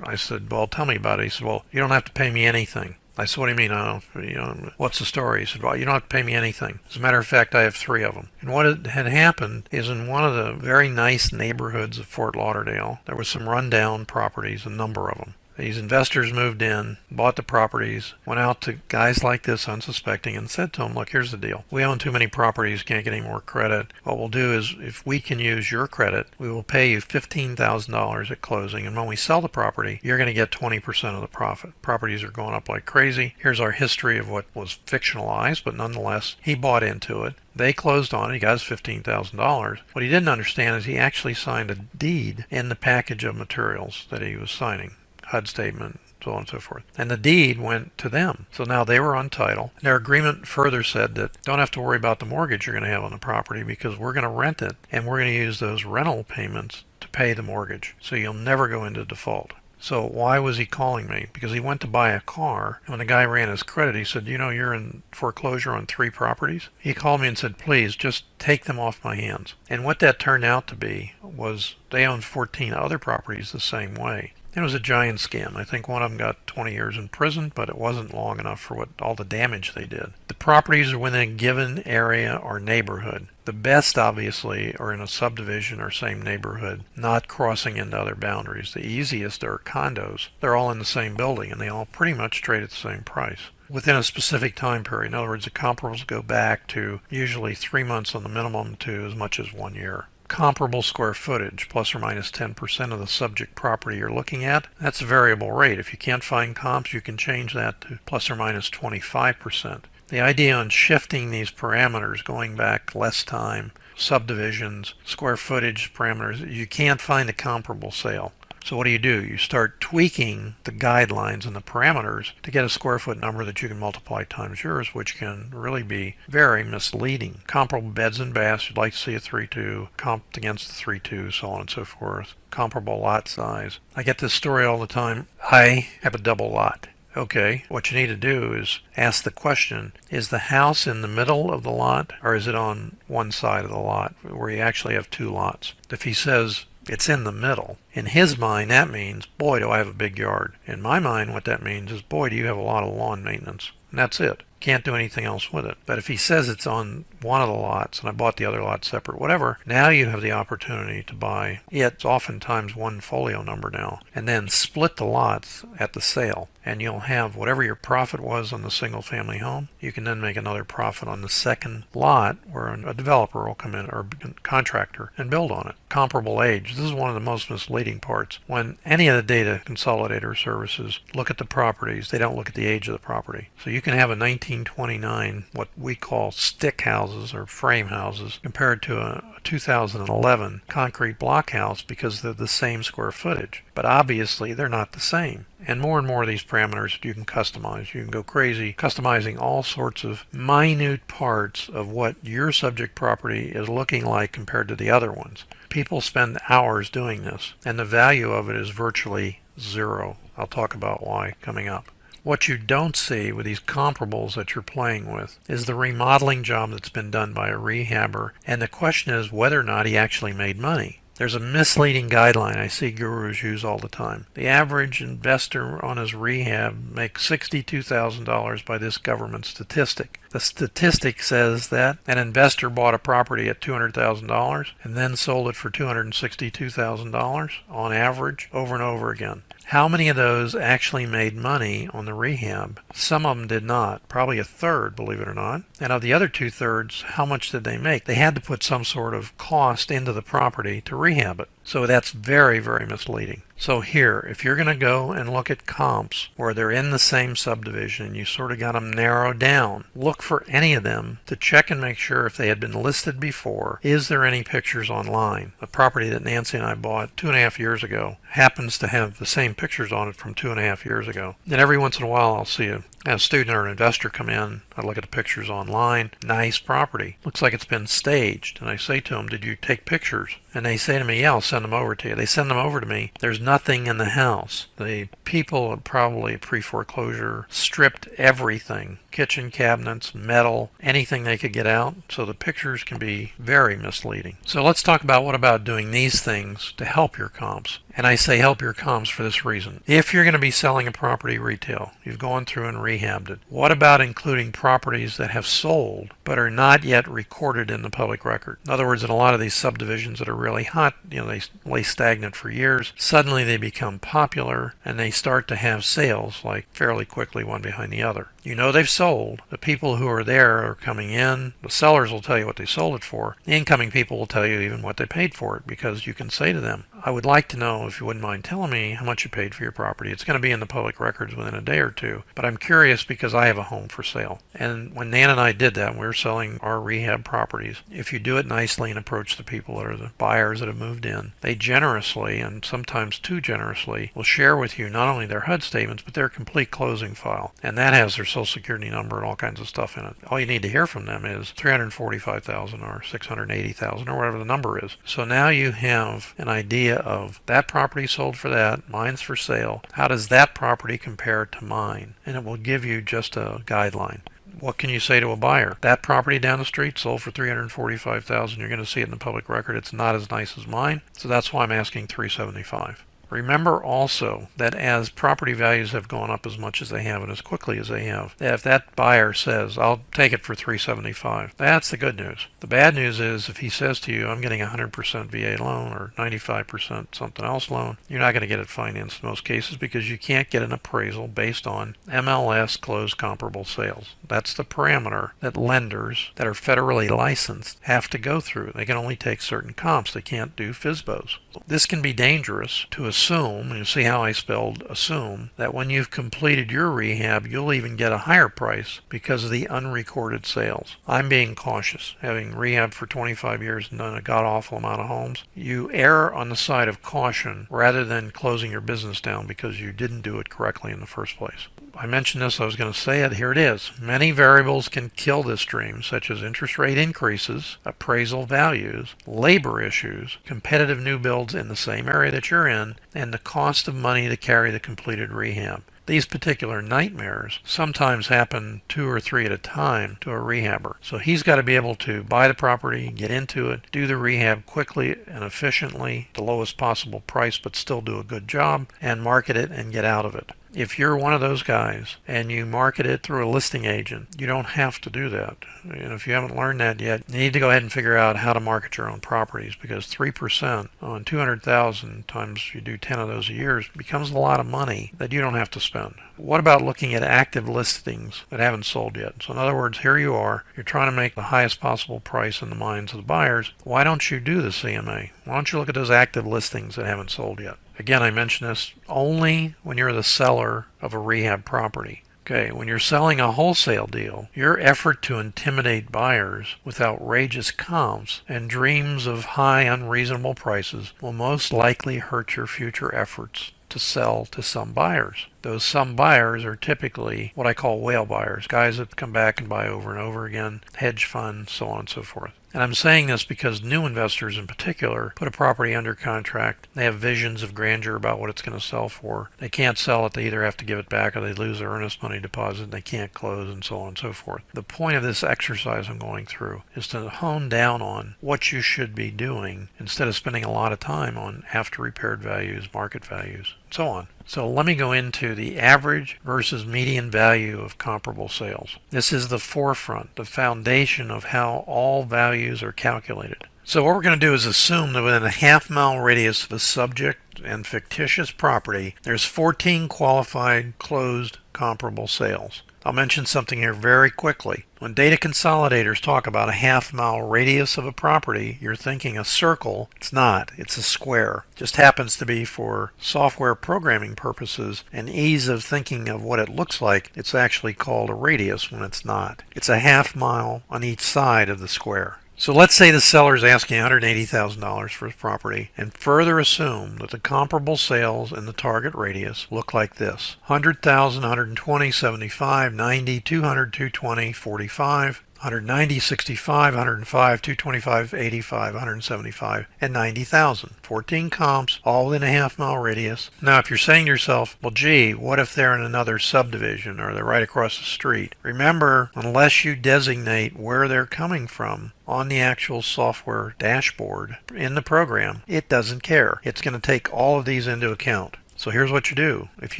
I said, "Well, tell me about it." He said, "Well, you don't have to pay me anything." I said, "What do you mean? What's the story?" He said, "Well, you don't have to pay me anything. As a matter of fact, I have 3 of them." And what had happened is in one of the very nice neighborhoods of Fort Lauderdale, there was some rundown properties, a number of them. These investors moved in, bought the properties, went out to guys like this unsuspecting and said to them, look, here's the deal. We own too many properties, can't get any more credit. What we'll do is if we can use your credit, we will pay you $15,000 at closing. And when we sell the property, you're going to get 20% of the profit. Properties are going up like crazy. Here's our history of what was fictionalized, but nonetheless, he bought into it. They closed on it. He got his $15,000. What he didn't understand is he actually signed a deed in the package of materials that he was signing. HUD statement, so on and so forth. And the deed went to them. So now they were on title. Their agreement further said that don't have to worry about the mortgage you're going to have on the property because we're going to rent it and we're going to use those rental payments to pay the mortgage. So you'll never go into default. So why was he calling me? Because he went to buy a car. And when the guy ran his credit, he said, you know, you're in foreclosure on 3 properties. He called me and said, please just take them off my hands. And what that turned out to be was they owned 14 other properties the same way. It was a giant scam. I think one of them got 20 years in prison, but it wasn't long enough for what all the damage they did. The properties are within a given area or neighborhood. The best, obviously, are in a subdivision or same neighborhood, not crossing into other boundaries. The easiest are condos. They're all in the same building, and they all pretty much trade at the same price within a specific time period. In other words, the comparables go back to usually 3 months on the minimum to as much as 1 year. Comparable square footage, plus or minus 10% of the subject property you're looking at. That's a variable rate. If you can't find comps, you can change that to plus or minus 25%. The idea on shifting these parameters, going back less time, subdivisions, square footage parameters, you can't find a comparable sale. So what do? You start tweaking the guidelines and the parameters to get a square foot number that you can multiply times yours, which can really be very misleading. Comparable beds and baths, you'd like to see a 3-2, comped against the 3-2, so on and so forth. Comparable lot size. I get this story all the time. I have a double lot. Okay, what you need to do is ask the question, is the house in the middle of the lot or is it on one side of the lot where you actually have 2 lots? If he says it's in the middle, in his mind that means, boy, do I have a big yard. In my mind, what that means is, boy, do you have a lot of lawn maintenance. And that's it. Can't do anything else with it. But if he says it's on one of the lots and I bought the other lot separate, whatever, now you have the opportunity to buy it's oftentimes one folio number now, and then split the lots at the sale. And you'll have whatever your profit was on the single family home, you can then make another profit on the second lot where a developer will come in or a contractor and build on it. Comparable age. This is one of the most misleading parts. When any of the data consolidator services look at the properties, they don't look at the age of the property. So you can have a 1929, what we call stick houses or frame houses, compared to a 2011 concrete block house because they're the same square footage. But obviously they're not the same. And more of these parameters you can customize. You can go crazy customizing all sorts of minute parts of what your subject property is looking like compared to the other ones. People spend hours doing this, and the value of it is virtually zero. I'll talk about why coming up. What you don't see with these comparables that you're playing with is the remodeling job that's been done by a rehabber, and the question is whether or not he actually made money. There's a misleading guideline I see gurus use all the time. The average investor on his rehab makes $62,000 by this government statistic. The statistic says that an investor bought a property at $200,000 and then sold it for $262,000 on average over and over again. How many of those actually made money on the rehab? Some of them did not, probably a third, believe it or not. And of the other 2/3, how much did they make? They had to put some sort of cost into the property to rehab it. So that's very, very misleading. So here, if you're going to go and look at comps where they're in the same subdivision, you sort of got them narrowed down. Look for any of them to check and make sure if they had been listed before. Is there any pictures online? The property that Nancy and I bought 2.5 years ago happens to have the same pictures on it from 2.5 years ago. And every once in a while I'll see a student or an investor come in. I look at the pictures online. Nice property. Looks like it's been staged. And I say to them, did you take pictures? And they say to me, yeah, I'll send them over to you. They send them over to me. There's nothing in the house. The people had probably pre-foreclosure stripped everything. Kitchen cabinets, metal, anything they could get out. So the pictures can be very misleading. So let's talk about what about doing these things to help your comps. And I say help your comms for this reason. If you're going to be selling a property retail, you've gone through and rehabbed it, what about including properties that have sold but are not yet recorded in the public record? In other words, in a lot of these subdivisions that are really hot, they lay stagnant for years, suddenly they become popular and they start to have sales like fairly quickly, one behind the other. You know they've sold. The people who are there are coming in. The sellers will tell you what they sold it for. The incoming people will tell you even what they paid for it, because you can say to them, I would like to know, if you wouldn't mind telling me, how much you paid for your property. It's going to be in the public records within a day or two, but I'm curious because I have a home for sale. And when Nan and I did that, we were selling our rehab properties. If you do it nicely and approach the people that are the buyers that have moved in, they generously, and sometimes too generously, will share with you not only their HUD statements, but their complete closing file. And that has their social security number and all kinds of stuff in it. All you need to hear from them is $345,000 or $680,000 or whatever the number is. So now you have an idea of that property sold for that, mine's for sale. How does that property compare to mine? And it will give you just a guideline. What can you say to a buyer? That property down the street sold for $345,000. You're going to see it in the public record. It's not as nice as mine, so that's why I'm asking $375,000. Remember also that as property values have gone up as much as they have and as quickly as they have, if that buyer says, I'll take it for $375,000, that's the good news. The bad news is if he says to you, I'm getting a 100% VA loan or 95% something else loan, you're not going to get it financed in most cases because you can't get an appraisal based on MLS closed comparable sales. That's the parameter that lenders that are federally licensed have to go through. They can only take certain comps. They can't do FSBOs. This can be dangerous to assume, and you see how I spelled assume, that when you've completed your rehab, you'll even get a higher price because of the unrecorded sales. I'm being cautious. Having rehabbed for 25 years and done a god-awful amount of homes, you err on the side of caution rather than closing your business down because you didn't do it correctly in the first place. I mentioned this, I was going to say it, here it is. Many variables can kill this dream, such as interest rate increases, appraisal values, labor issues, competitive new builds in the same area that you're in, and the cost of money to carry the completed rehab. These particular nightmares sometimes happen 2 or 3 at a time to a rehabber. So he's got to be able to buy the property, get into it, do the rehab quickly and efficiently, the lowest possible price, but still do a good job, and market it and get out of it. If you're one of those guys and you market it through a listing agent, you don't have to do that. And if you haven't learned that yet, you need to go ahead and figure out how to market your own properties, because 3% on 200,000 times you do 10 of those a year becomes a lot of money that you don't have to spend. What about looking at active listings that haven't sold yet? So in other words, here you are, you're trying to make the highest possible price in the minds of the buyers. Why don't you do the CMA? Why don't you look at those active listings that haven't sold yet? Again, I mention this only when you're the seller of a rehab property. Okay, when you're selling a wholesale deal, your effort to intimidate buyers with outrageous comps and dreams of high unreasonable prices will most likely hurt your future efforts to sell to some buyers. Those some buyers are typically what I call whale buyers, guys that come back and buy over and over again, hedge funds, so on and so forth. And I'm saying this because new investors in particular put a property under contract. They have visions of grandeur about what it's going to sell for. They can't sell it. They either have to give it back or they lose their earnest money deposit. They can't close, and so on and so forth. The point of this exercise I'm going through is to hone down on what you should be doing instead of spending a lot of time on after repaired values, market values, and so on. So let me go into the average versus median value of comparable sales. This is the forefront, the foundation of how all values are calculated. So what we're going to do is assume that within a half-mile radius of a subject and fictitious property, there's 14 qualified closed comparable sales. I'll mention something here very quickly. When data consolidators talk about a half-mile radius of a property, you're thinking a circle. It's not. It's a square. It just happens to be for software programming purposes and ease of thinking of what it looks like. It's actually called a radius when it's not. It's a half mile on each side of the square. So let's say the seller is asking $180,000 for his property, and further assume that the comparable sales in the target radius look like this: 100,000, 120, 75, 90, 200, 220, 45, 190, 65, 105, 225, 85, 175, and 90,000. 14 comps, all within a half-mile radius. Now, if you're saying to yourself, well, gee, what if they're in another subdivision or they're right across the street? Remember, unless you designate where they're coming from on the actual software dashboard in the program, it doesn't care. It's going to take all of these into account. So here's what you do. If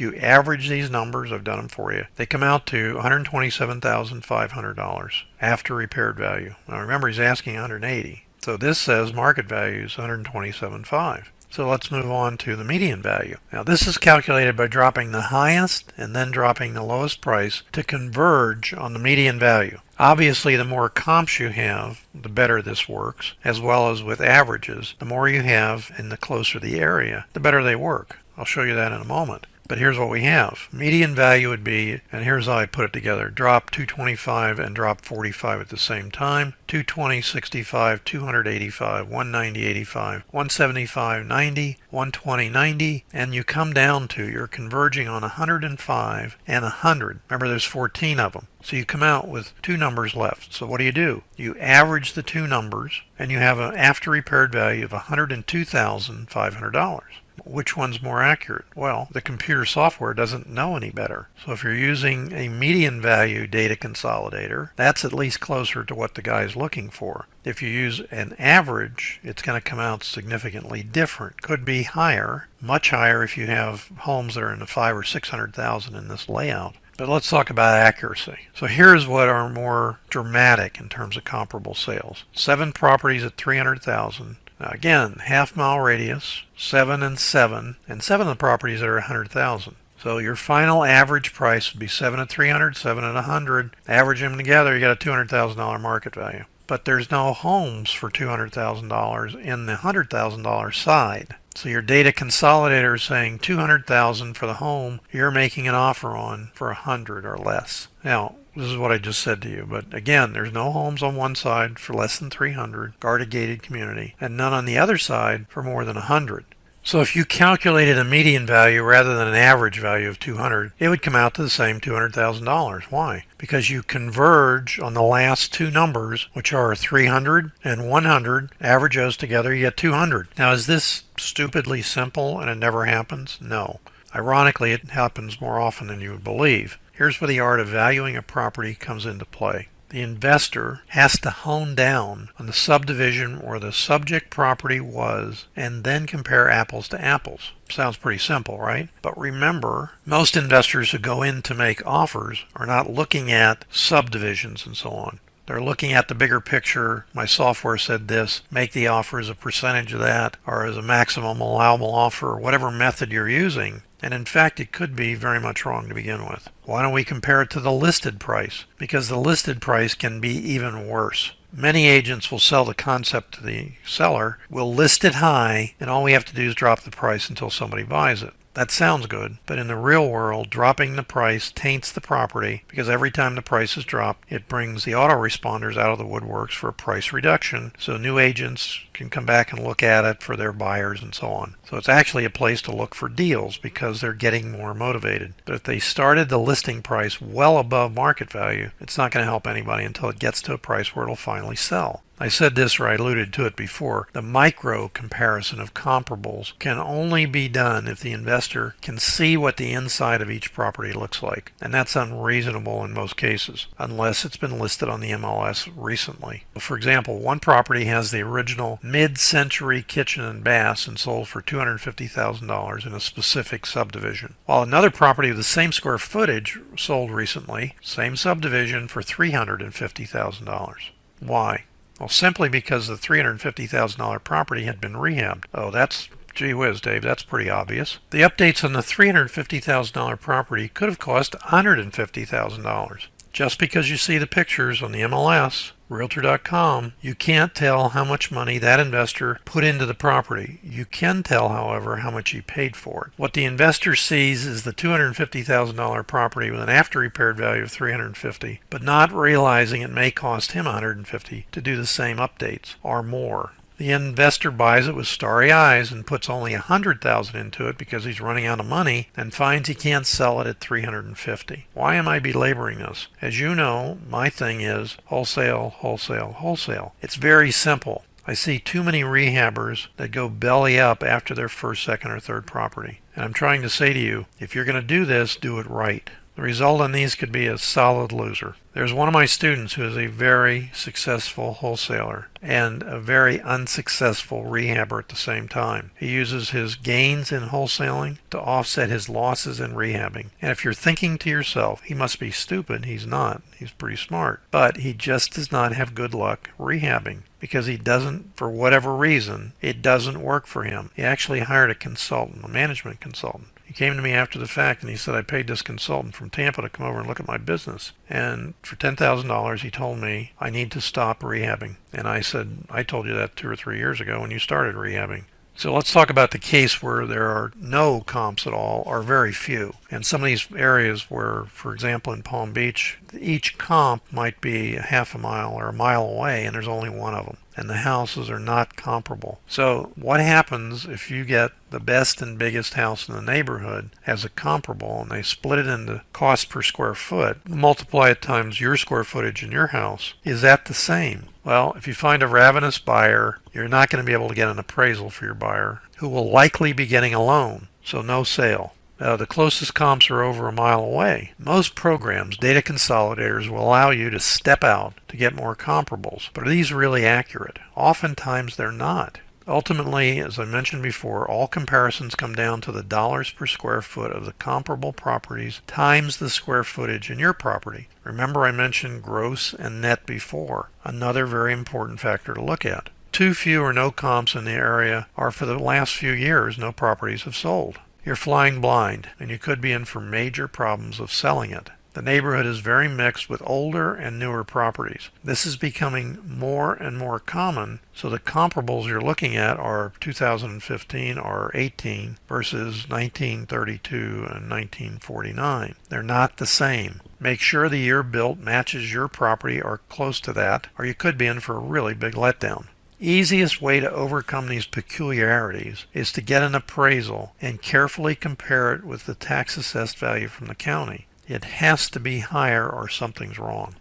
you average these numbers, I've done them for you, they come out to $127,500 after repaired value. Now remember, he's asking 180. So this says market value is 127.5. So let's move on to the median value. Now this is calculated by dropping the highest and then dropping the lowest price to converge on the median value. Obviously, the more comps you have, the better this works, as well as with averages. The more you have and the closer the area, the better they work. I'll show you that in a moment. But here's what we have. Median value would be, and here's how I put it together, drop 225 and drop 45 at the same time. 220, 65, 285, 190, 85, 175, 90, 120, 90, and you come down to, you're converging on 105 and 100. Remember, there's 14 of them. So you come out with two numbers left. So what do? You average the two numbers, and you have an after repaired value of $102,500. Which one's more accurate? Well, the computer software doesn't know any better. So if you're using a median value data consolidator, that's at least closer to what the guy's looking for. If you use an average, it's going to come out significantly different. Could be higher, much higher if you have homes that are in the 500,000 or 600,000 in this layout. But let's talk about accuracy. So here's what are more dramatic in terms of comparable sales. 7 properties at 300,000. Now again, half-mile radius, 7 and 7 of the properties that are 100,000. So your final average price would be 7 at 300, 7 at 100. Average them together, you got a $200,000 market value. But there's no homes for $200,000 in the $100,000 side. So your data consolidator is saying $200,000 for the home you're making an offer on for 100 or less. Now, this is what I just said to you, but again, there's no homes on one side for less than 300, guarded gated community, and none on the other side for more than 100. So if you calculated a median value rather than an average value of 200, it would come out to the same $200,000. Why? Because you converge on the last two numbers, which are 300 and 100. Average those together, you get 200. Now, is this stupidly simple and it never happens? No. Ironically, it happens more often than you would believe. Here's where the art of valuing a property comes into play. The investor has to hone down on the subdivision where the subject property was and then compare apples to apples. Sounds pretty simple, right? But remember, most investors who go in to make offers are not looking at subdivisions and so on. They're looking at the bigger picture. My software said this, make the offer as a percentage of that or as a maximum allowable offer, or whatever method you're using. And in fact, it could be very much wrong to begin with. Why don't we compare it to the listed price? Because the listed price can be even worse. Many agents will sell the concept to the seller, will list it high, and all we have to do is drop the price until somebody buys it. That sounds good, but in the real world, dropping the price taints the property because every time the price is dropped, it brings the autoresponders out of the woodworks for a price reduction, so new agents can come back and look at it for their buyers and so on. So it's actually a place to look for deals because they're getting more motivated. But if they started the listing price well above market value, it's not going to help anybody until it gets to a price where it'll finally sell. I said this, or I alluded to it before. The micro comparison of comparables can only be done if the investor can see what the inside of each property looks like. And that's unreasonable in most cases, unless it's been listed on the MLS recently. For example, one property has the original mid-century kitchen and baths and sold for $250,000 in a specific subdivision, while another property with the same square footage sold recently, same subdivision, for $350,000. Why? Well, simply because the $350,000 property had been rehabbed. Oh, that's, gee whiz, Dave, that's pretty obvious. The updates on the $350,000 property could have cost $150,000. Just because you see the pictures on the MLS, Realtor.com, you can't tell how much money that investor put into the property. You can tell, however, how much he paid for it. What the investor sees is the $250,000 property with an after repaired value of $350,000, but not realizing it may cost him $150,000 to do the same updates or more. The investor buys it with starry eyes and puts only $100,000 into it because he's running out of money and finds he can't sell it at $350,000. Why am I belaboring this? As you know, my thing is wholesale, wholesale, wholesale. It's very simple. I see too many rehabbers that go belly up after their first, second, or third property. And I'm trying to say to you, if you're going to do this, do it right. The result on these could be a solid loser. There's one of my students who is a very successful wholesaler and a very unsuccessful rehabber at the same time. He uses his gains in wholesaling to offset his losses in rehabbing. And if you're thinking to yourself, he must be stupid, he's not. He's pretty smart. But he just does not have good luck rehabbing because he doesn't, for whatever reason, it doesn't work for him. He actually hired a consultant, a management consultant. He came to me after the fact and he said, I paid this consultant from Tampa to come over and look at my business. And for $10,000, he told me I need to stop rehabbing. And I said, I told you that 2 or 3 years ago when you started rehabbing. So let's talk about the case where there are no comps at all or very few. And some of these areas where, for example, in Palm Beach, each comp might be a half a mile or a mile away and there's only one of them. And the houses are not comparable. So what happens if you get the best and biggest house in the neighborhood as a comparable and they split it into cost per square foot, multiply it times your square footage in your house? Is that the same? Well, if you find a ravenous buyer, you're not going to be able to get an appraisal for your buyer, who will likely be getting a loan, so no sale. The closest comps are over a mile away. Most programs, data consolidators, will allow you to step out to get more comparables. But are these really accurate? Oftentimes they're not. Ultimately, as I mentioned before, all comparisons come down to the dollars per square foot of the comparable properties times the square footage in your property. Remember I mentioned gross and net before, another very important factor to look at. Too few or no comps in the area are for the last few years no properties have sold. You're flying blind, and you could be in for major problems of selling it. The neighborhood is very mixed with older and newer properties. This is becoming more and more common, so the comparables you're looking at are 2015 or 18 versus 1932 and 1949. They're not the same. Make sure the year built matches your property or close to that, or you could be in for a really big letdown. Easiest way to overcome these peculiarities is to get an appraisal and carefully compare it with the tax assessed value from the county. It has to be higher or something's wrong.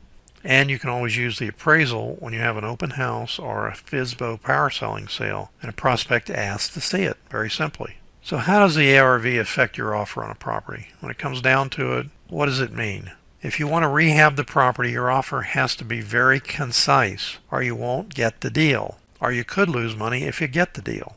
And you can always use the appraisal when you have an open house or a FSBO power selling sale and a prospect asks to see it, very simply. So how does the ARV affect your offer on a property? When it comes down to it, what does it mean? If you want to rehab the property, your offer has to be very concise or you won't get the deal. Or you could lose money if you get the deal.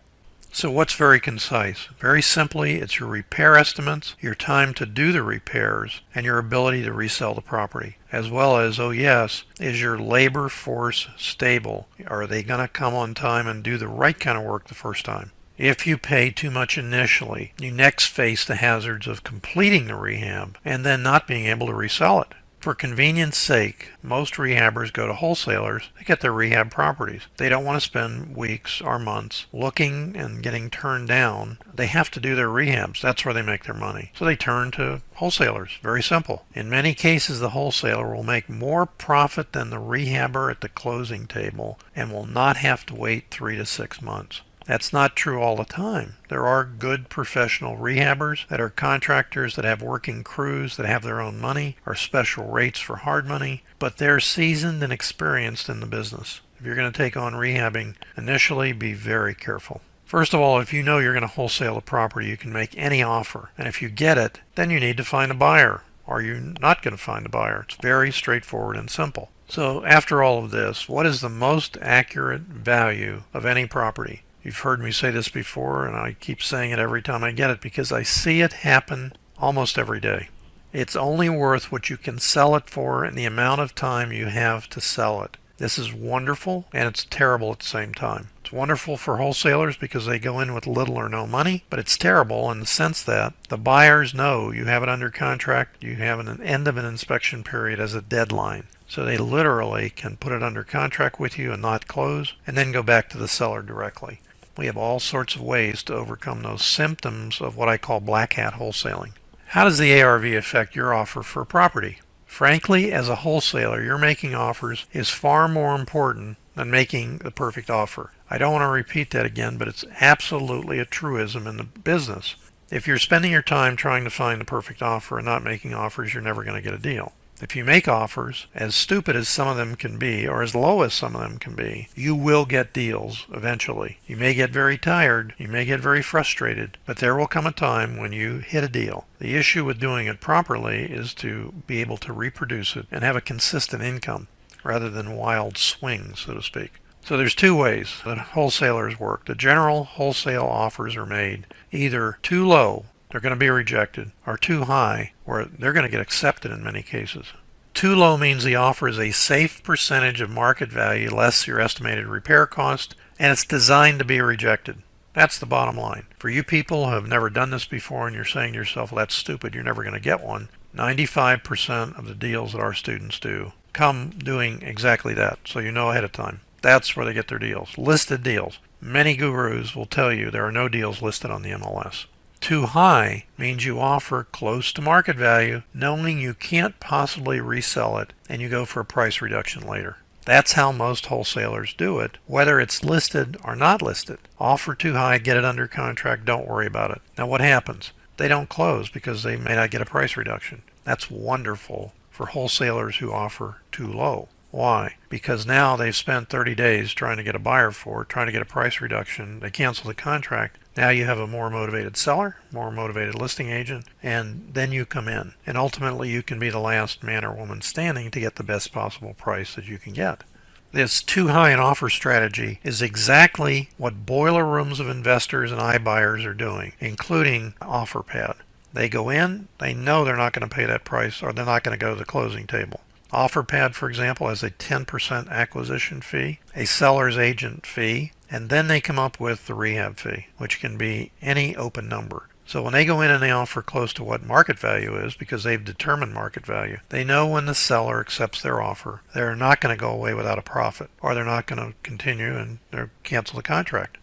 So what's very concise? Very simply, it's your repair estimates, your time to do the repairs, and your ability to resell the property. As well as, oh yes, is your labor force stable? Are they going to come on time and do the right kind of work the first time? If you pay too much initially, you next face the hazards of completing the rehab and then not being able to resell it. For convenience sake, most rehabbers go to wholesalers to get their rehab properties. They don't want to spend weeks or months looking and getting turned down. They have to do their rehabs. That's where they make their money. So they turn to wholesalers. Very simple. In many cases, the wholesaler will make more profit than the rehabber at the closing table and will not have to wait 3 to 6 months. That's not true all the time. There are good professional rehabbers that are contractors that have working crews that have their own money or special rates for hard money, but they're seasoned and experienced in the business. If you're going to take on rehabbing, initially be very careful. First of all, if you know you're going to wholesale a property, you can make any offer. And if you get it, then you need to find a buyer. Or you're not going to find a buyer. It's very straightforward and simple. So after all of this, what is the most accurate value of any property? You've heard me say this before, and I keep saying it every time I get it because I see it happen almost every day. It's only worth what you can sell it for and the amount of time you have to sell it. This is wonderful, and it's terrible at the same time. It's wonderful for wholesalers because they go in with little or no money, but it's terrible in the sense that the buyers know you have it under contract, you have an end of an inspection period as a deadline. So they literally can put it under contract with you and not close, and then go back to the seller directly. We have all sorts of ways to overcome those symptoms of what I call black hat wholesaling. How does the ARV affect your offer for a property? Frankly, as a wholesaler, your making offers is far more important than making the perfect offer. I don't want to repeat that again, but it's absolutely a truism in the business. If you're spending your time trying to find the perfect offer and not making offers, you're never going to get a deal. If you make offers, as stupid as some of them can be, or as low as some of them can be, you will get deals eventually. You may get very tired, you may get very frustrated, but there will come a time when you hit a deal. The issue with doing it properly is to be able to reproduce it and have a consistent income, rather than wild swings, so to speak. So there's two ways that wholesalers work. The general wholesale offers are made either too low, they're going to be rejected, or too high, where they're going to get accepted in many cases. Too low means the offer is a safe percentage of market value less your estimated repair cost, and it's designed to be rejected. That's the bottom line. For you people who have never done this before and you're saying to yourself, well, that's stupid, you're never going to get one, 95% of the deals that our students do come doing exactly that, so you know ahead of time. That's where they get their deals. Listed deals. Many gurus will tell you there are no deals listed on the MLS. Too high means you offer close to market value, knowing you can't possibly resell it, and you go for a price reduction later. That's how most wholesalers do it, whether it's listed or not listed. Offer too high, get it under contract, don't worry about it. Now what happens? They don't close because they may not get a price reduction. That's wonderful for wholesalers who offer too low. Why? Because now they've spent 30 days trying to get a buyer for it, trying to get a price reduction. They cancel the contract. Now you have a more motivated seller, more motivated listing agent, and then you come in. And ultimately you can be the last man or woman standing to get the best possible price that you can get. This too high an offer strategy is exactly what boiler rooms of investors and iBuyers are doing, including OfferPad. They go in, they know they're not going to pay that price, or they're not going to go to the closing table. OfferPad, for example, has a 10% acquisition fee, a seller's agent fee, and then they come up with the rehab fee, which can be any open number. So when they go in and they offer close to what market value is, because they've determined market value, they know when the seller accepts their offer, they're not going to go away without a profit, or they're not going to continue and they'll cancel the contract.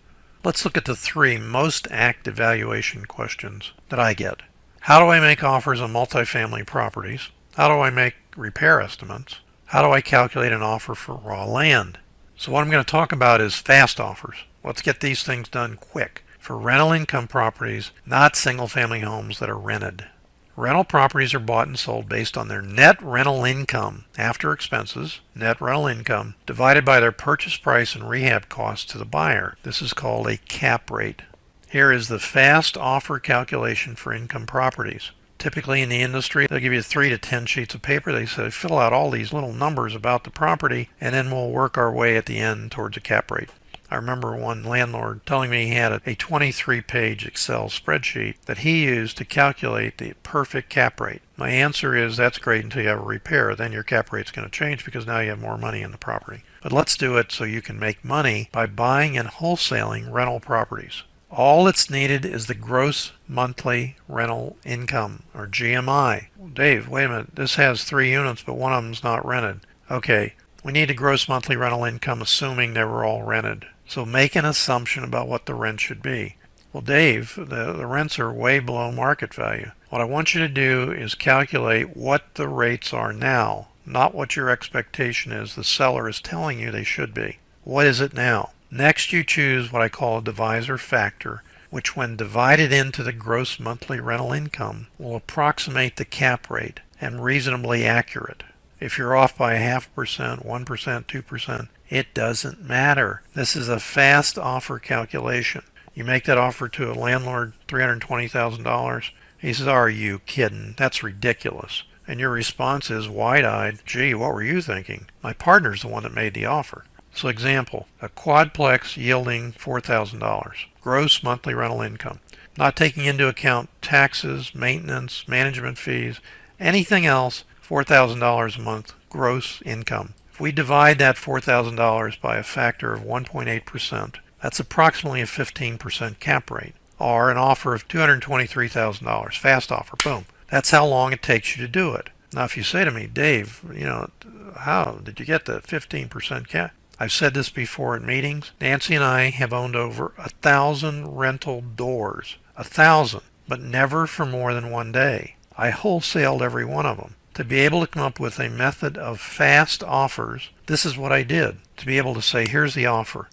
Let's look at the three most asked valuation questions that I get. How do I make offers on multifamily properties? How do I make repair estimates? How do I calculate an offer for raw land? So what I'm going to talk about is fast offers. Let's get these things done quick. For rental income properties, not single family homes that are rented. Rental properties are bought and sold based on their net rental income after expenses, net rental income, divided by their purchase price and rehab costs to the buyer. This is called a cap rate. Here is the fast offer calculation for income properties. Typically in the industry, they'll give you 3 to 10 sheets of paper. They say fill out all these little numbers about the property, and then we'll work our way at the end towards a cap rate. I remember one landlord telling me he had a 23-page Excel spreadsheet that he used to calculate the perfect cap rate. My answer is that's great until you have a repair. Then your cap rate's going to change because now you have more money in the property. But let's do it so you can make money by buying and wholesaling rental properties. All that's needed is the gross monthly rental income, or GMI. Dave, wait a minute, this has 3 units, but one of them's not rented. Okay, we need the gross monthly rental income assuming they were all rented. So make an assumption about what the rent should be. Well, Dave, the rents are way below market value. What I want you to do is calculate what the rates are now, not what your expectation is the seller is telling you they should be. What is it now? Next, you choose what I call a divisor factor, which when divided into the gross monthly rental income will approximate the cap rate and reasonably accurate. If you're off by 0.5%, 1%, 2%, it doesn't matter. This is a fast offer calculation. You make that offer to a landlord, $320,000. He says, are you kidding? That's ridiculous. And your response is wide-eyed, gee, what were you thinking? My partner's the one that made the offer. So example, a quadplex yielding $4,000, gross monthly rental income, not taking into account taxes, maintenance, management fees, anything else, $4,000 a month gross income. If we divide that $4,000 by a factor of 1.8%, that's approximately a 15% cap rate, or an offer of $223,000, fast offer, boom. That's how long it takes you to do it. Now if you say to me, Dave, how did you get the 15% cap? I've said this before in meetings. Nancy and I have owned over 1,000 rental doors. 1,000, but never for more than 1 day. I wholesaled every one of them. To be able to come up with a method of fast offers, this is what I did. To be able to say, here's the offer.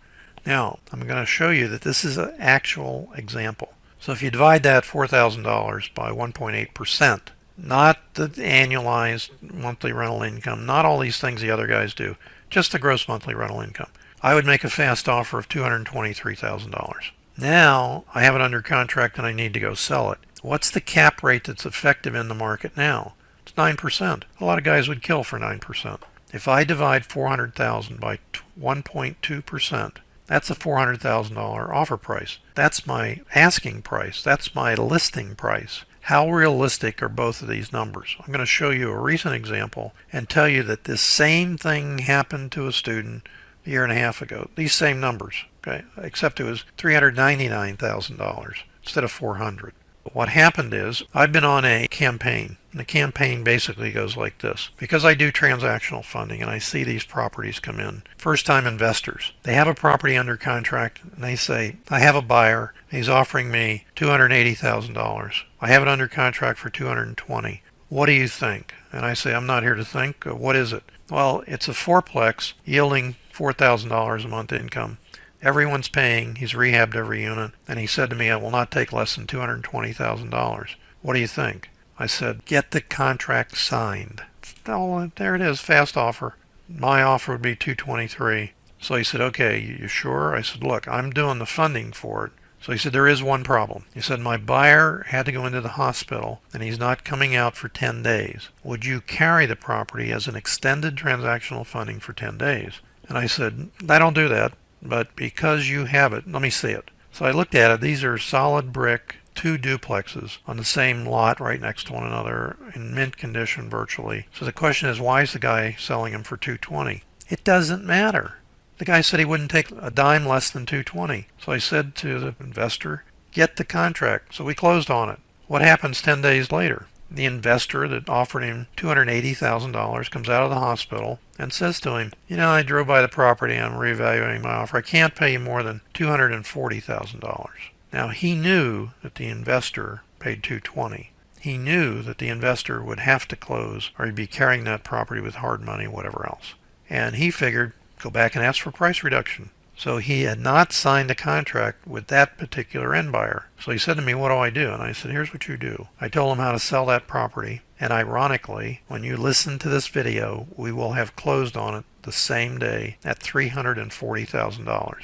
Now, I'm going to show you that this is an actual example. So if you divide that $4,000 by 1.8%, not the annualized monthly rental income, not all these things the other guys do, just the gross monthly rental income, I would make a fast offer of $223,000. Now, I have it under contract and I need to go sell it. What's the cap rate that's effective in the market now? It's 9%. A lot of guys would kill for 9%. If I divide 400,000 by 1.2%, that's a $400,000 offer price. That's my asking price. That's my listing price. How realistic are both of these numbers? I'm going to show you a recent example and tell you that this same thing happened to a student a year and a half ago. These same numbers, okay, except it was $399,000 instead of $400,000. What happened is I've been on a campaign, and the campaign basically goes like this. Because I do transactional funding and I see these properties come in, first-time investors, they have a property under contract and they say, I have a buyer, he's offering me $280,000. I have it under contract for $220,000. What do you think? And I say, I'm not here to think. What is it? Well, it's a fourplex yielding $4,000 a month income. Everyone's paying. He's rehabbed every unit. And he said to me, I will not take less than $220,000. What do you think? I said, get the contract signed. Oh, there it is, fast offer. My offer would be $223,000. So he said, okay, you sure? I said, look, I'm doing the funding for it. So he said, there is one problem. He said, my buyer had to go into the hospital and he's not coming out for 10 days. Would you carry the property as an extended transactional funding for 10 days? And I said, I don't do that. But because you have it, let me see it. So I looked at it. These are solid brick, 2 duplexes on the same lot right next to one another in mint condition virtually. So the question is, why is the guy selling them for $220,000? It doesn't matter. The guy said he wouldn't take a dime less than $220,000. So I said to the investor, get the contract. So we closed on it. What happens 10 days later? The investor that offered him $280,000 comes out of the hospital and says to him, I drove by the property, I'm reevaluating my offer. I can't pay you more than $240,000. Now, he knew that the investor paid $220,000. He knew that the investor would have to close or he'd be carrying that property with hard money, whatever else. And he figured, go back and ask for price reduction. So he had not signed a contract with that particular end buyer. So he said to me, what do I do? And I said, here's what you do. I told him how to sell that property. And ironically, when you listen to this video, we will have closed on it the same day at $340,000.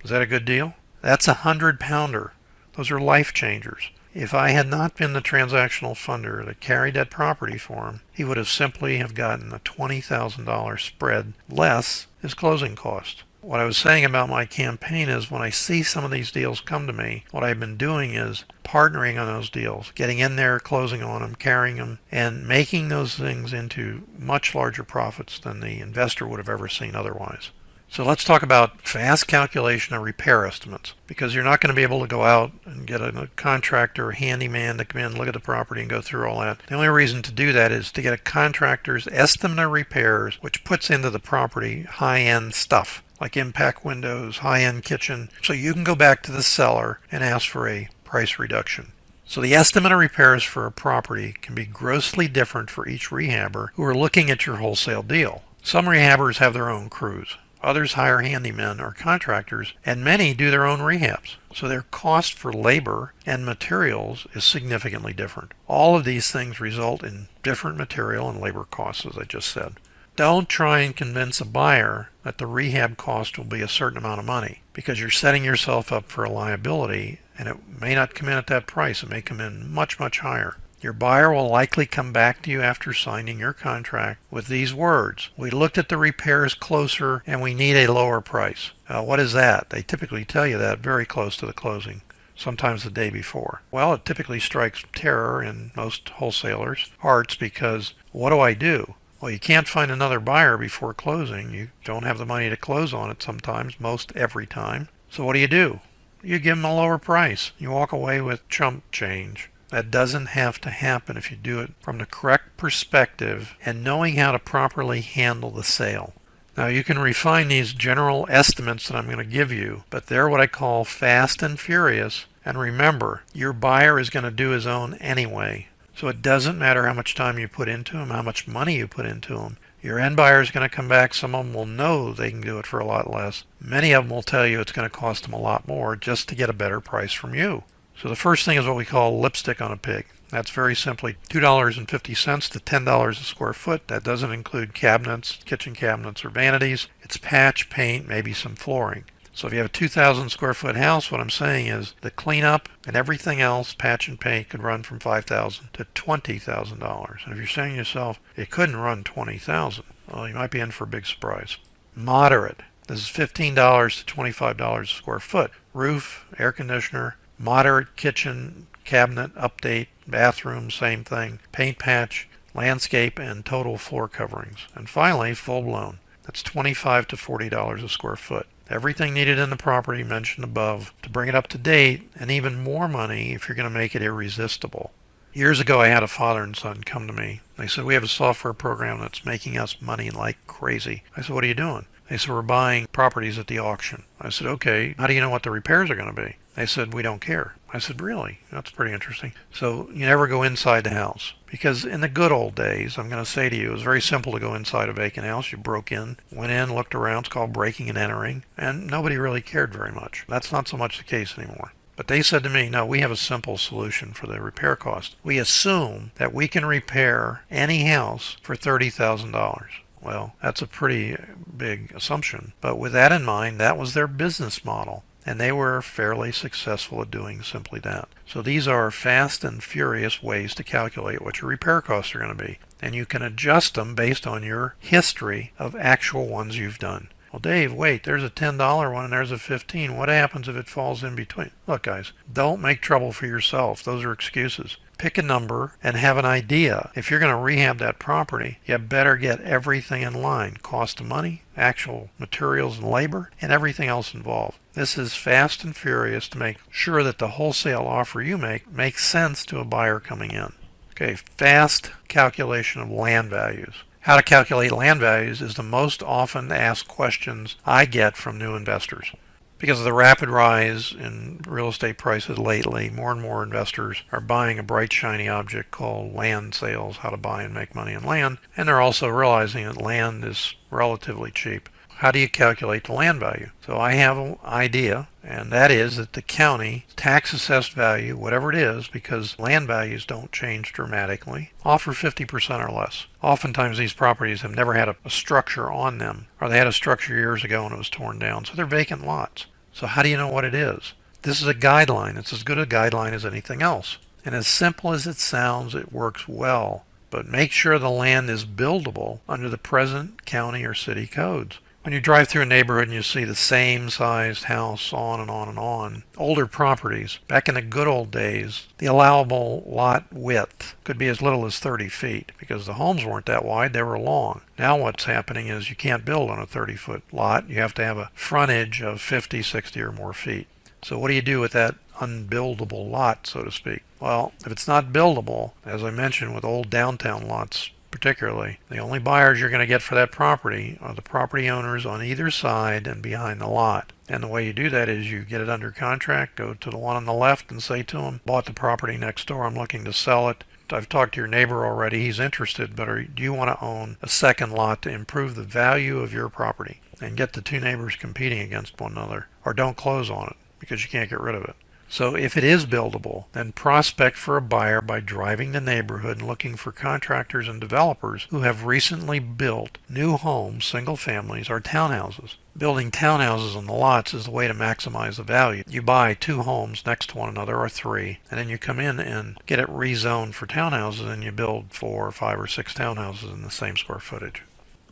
Is that a good deal? That's a 100-pounder. Those are life changers. If I had not been the transactional funder that carried that property for him, he would have simply have gotten a $20,000 spread less his closing cost. What I was saying about my campaign is when I see some of these deals come to me, what I've been doing is partnering on those deals, getting in there, closing on them, carrying them, and making those things into much larger profits than the investor would have ever seen otherwise. So let's talk about fast calculation of repair estimates, because you're not going to be able to go out and get a contractor or handyman to come in, look at the property, and go through all that. The only reason to do that is to get a contractor's estimate of repairs, which puts into the property high-end stuff, like impact windows, high-end kitchen, so you can go back to the seller and ask for a price reduction. So the estimate of repairs for a property can be grossly different for each rehabber who are looking at your wholesale deal. Some rehabbers have their own crews. Others hire handymen or contractors, and many do their own rehabs. So their cost for labor and materials is significantly different. All of these things result in different material and labor costs, as I just said. Don't try and convince a buyer that the rehab cost will be a certain amount of money, because you're setting yourself up for a liability, and it may not come in at that price. It may come in much, much higher. Your buyer will likely come back to you after signing your contract with these words: we looked at the repairs closer and we need a lower price. What is that? They typically tell you that very close to the closing, sometimes the day before. Well, it typically strikes terror in most wholesalers' hearts, because what do I do? Well, you can't find another buyer before closing. You don't have the money to close on it sometimes, most every time. So what do? You give them a lower price. You walk away with chump change. That doesn't have to happen if you do it from the correct perspective and knowing how to properly handle the sale. Now, you can refine these general estimates that I'm going to give you, but they're what I call fast and furious. And remember, your buyer is going to do his own anyway. So it doesn't matter how much time you put into him, how much money you put into him. Your end buyer is going to come back. Some of them will know they can do it for a lot less. Many of them will tell you it's going to cost them a lot more just to get a better price from you. So the first thing is what we call lipstick on a pig. That's very simply $2.50 to $10 a square foot. That doesn't include cabinets, kitchen cabinets, or vanities. It's patch, paint, maybe some flooring. So if you have a 2,000 square foot house, what I'm saying is the cleanup and everything else, patch and paint, could run from $5,000 to $20,000. And if you're saying to yourself, it couldn't run $20,000, well, you might be in for a big surprise. Moderate. This is $15 to $25 a square foot. Roof, air conditioner, moderate kitchen, cabinet, update, bathroom, same thing, paint patch, landscape, and total floor coverings. And finally, full blown. That's $25 to $40 a square foot. Everything needed in the property mentioned above to bring it up to date, and even more money if you're going to make it irresistible. Years ago, I had a father and son come to me. They said, we have a software program that's making us money like crazy. I said, what are you doing? They said, we're buying properties at the auction. I said, okay, how do you know what the repairs are going to be? They said, we don't care. I said, really? That's pretty interesting. So you never go inside the house. Because in the good old days, I'm going to say to you, it was very simple to go inside a vacant house. You broke in, went in, looked around. It's called breaking and entering. And nobody really cared very much. That's not so much the case anymore. But they said to me, no, we have a simple solution for the repair cost. We assume that we can repair any house for $30,000. Well, that's a pretty big assumption. But with that in mind, that was their business model. And they were fairly successful at doing simply that. So these are fast and furious ways to calculate what your repair costs are going to be. And you can adjust them based on your history of actual ones you've done. Well, Dave, wait, there's a $10 one and there's a $15. What happens if it falls in between? Look, guys, don't make trouble for yourself. Those are excuses. Pick a number and have an idea. If you're going to rehab that property, you better get everything in line. Cost of money, actual materials and labor, and everything else involved. This is fast and furious to make sure that the wholesale offer you make makes sense to a buyer coming in. Okay, fast calculation of land values. How to calculate land values is the most often asked questions I get from new investors. Because of the rapid rise in real estate prices lately, more and more investors are buying a bright, shiny object called land sales, how to buy and make money in land, and they're also realizing that land is relatively cheap. How do you calculate the land value? So I have an idea, and that is that the county tax assessed value, whatever it is, because land values don't change dramatically, offer 50% or less. Oftentimes these properties have never had a structure on them, or they had a structure years ago and it was torn down, so they're vacant lots. So how do you know what it is? This is a guideline. It's as good a guideline as anything else. And as simple as it sounds, it works well. But make sure the land is buildable under the present county or city codes. When you drive through a neighborhood and you see the same sized house on and on and on, older properties, back in the good old days, the allowable lot width could be as little as 30 feet because the homes weren't that wide, they were long. Now what's happening is you can't build on a 30-foot lot. You have to have a frontage of 50, 60 or more feet. So what do you do with that unbuildable lot, so to speak? Well, if it's not buildable, as I mentioned with old downtown lots, particularly, the only buyers you're going to get for that property are the property owners on either side and behind the lot. And the way you do that is you get it under contract, go to the one on the left and say to them, bought the property next door, I'm looking to sell it. I've talked to your neighbor already, he's interested, but do you want to own a second lot to improve the value of your property and get the two neighbors competing against one another? Or don't close on it because you can't get rid of it. So if it is buildable, then prospect for a buyer by driving the neighborhood and looking for contractors and developers who have recently built new homes, single families, or townhouses. Building townhouses on the lots is the way to maximize the value. You buy 2 homes next to one another, or 3, and then you come in and get it rezoned for townhouses, and you build 4, 5, or 6 townhouses in the same square footage.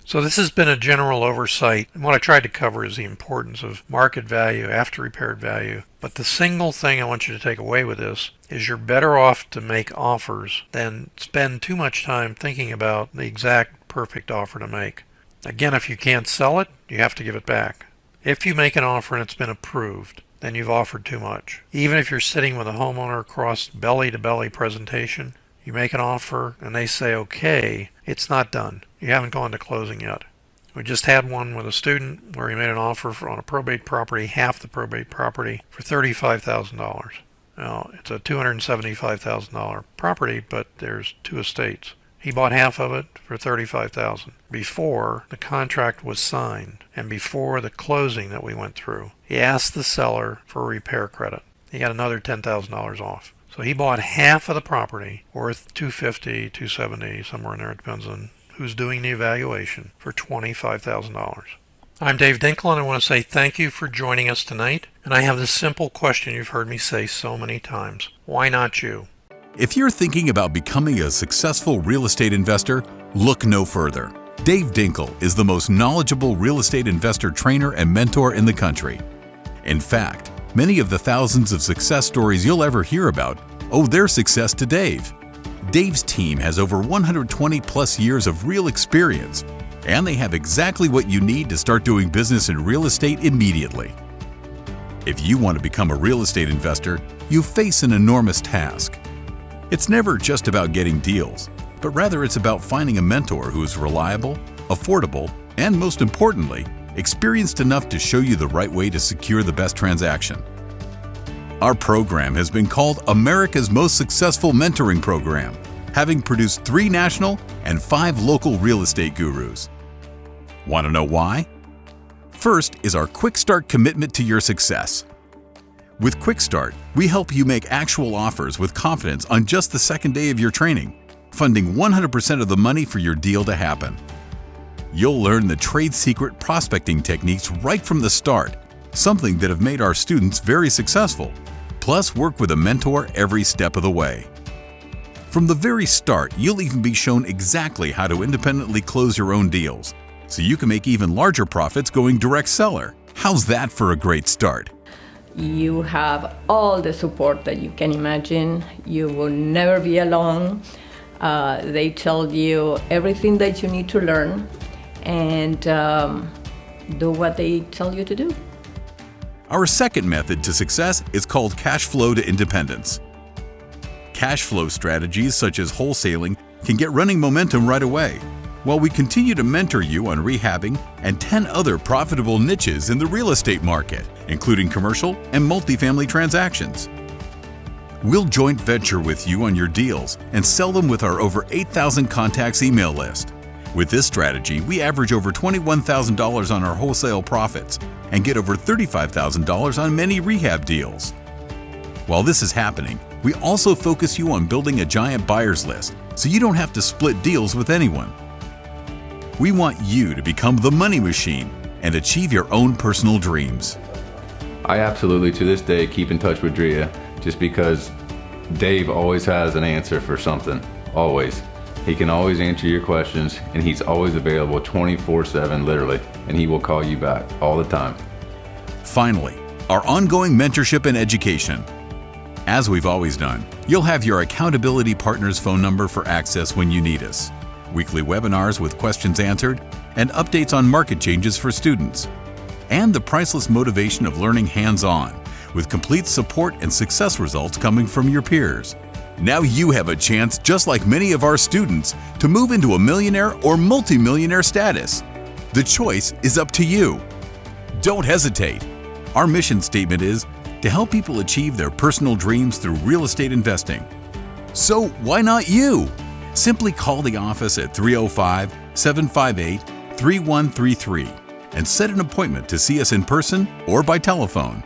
So this has been a general oversight, and what I tried to cover is the importance of market value after repaired value. But the single thing I want you to take away with this is you're better off to make offers than spend too much time thinking about the exact perfect offer to make. Again, if you can't sell it, you have to give it back. If you make an offer and it's been approved, then you've offered too much. Even if you're sitting with a homeowner across belly-to-belly presentation, you make an offer and they say okay, it's not done. You haven't gone to closing yet. We just had one with a student where he made an offer on a probate property, half the probate property, for $35,000. Now, it's a $275,000 property, but there's 2 estates. He bought half of it for $35,000 before the contract was signed and before the closing that we went through. He asked the seller for a repair credit. He got another $10,000 off. So he bought half of the property worth $250, $270, somewhere in there. It depends on who's doing the evaluation, for $25,000. I'm Dave Dinkle, and I want to say thank you for joining us tonight. And I have this simple question you've heard me say so many times. Why not you? If you're thinking about becoming a successful real estate investor, look no further. Dave Dinkle is the most knowledgeable real estate investor trainer and mentor in the country. In fact, many of the thousands of success stories you'll ever hear about owe their success to Dave. Dave's team has over 120 plus years of real experience, and they have exactly what you need to start doing business in real estate immediately. If you want to become a real estate investor, you face an enormous task. It's never just about getting deals, but rather it's about finding a mentor who is reliable, affordable, and most importantly, experienced enough to show you the right way to secure the best transaction. Our program has been called America's most successful mentoring program, having produced 3 national and 5 local real estate gurus. Want to know why? First is our Quick Start commitment to your success. With Quick Start, we help you make actual offers with confidence on just the second day of your training, funding 100% of the money for your deal to happen. You'll learn the trade secret prospecting techniques right from the start, something that have made our students very successful, plus work with a mentor every step of the way. From the very start, you'll even be shown exactly how to independently close your own deals, so you can make even larger profits going direct seller. How's that for a great start? You have all the support that you can imagine. You will never be alone. They tell you everything that you need to learn, and do what they tell you to do. Our second method to success is called cash flow to independence. Cash flow strategies such as wholesaling can get running momentum right away, while we continue to mentor you on rehabbing and 10 other profitable niches in the real estate market, including commercial and multifamily transactions. We'll joint venture with you on your deals and sell them with our over 8,000 contacts email list. With this strategy, we average over $21,000 on our wholesale profits and get over $35,000 on many rehab deals. While this is happening, we also focus you on building a giant buyers list so you don't have to split deals with anyone. We want you to become the money machine and achieve your own personal dreams. I absolutely, to this day, keep in touch with DREIA just because Dave always has an answer for something, always. He can always answer your questions, and he's always available 24/7, literally, and he will call you back all the time. Finally, our ongoing mentorship and education. As we've always done, you'll have your accountability partner's phone number for access when you need us, weekly webinars with questions answered, and updates on market changes for students, and the priceless motivation of learning hands-on, with complete support and success results coming from your peers. Now you have a chance, just like many of our students, to move into a millionaire or multimillionaire status. The choice is up to you. Don't hesitate. Our mission statement is to help people achieve their personal dreams through real estate investing. So why not you? Simply call the office at 305-758-3133 and set an appointment to see us in person or by telephone.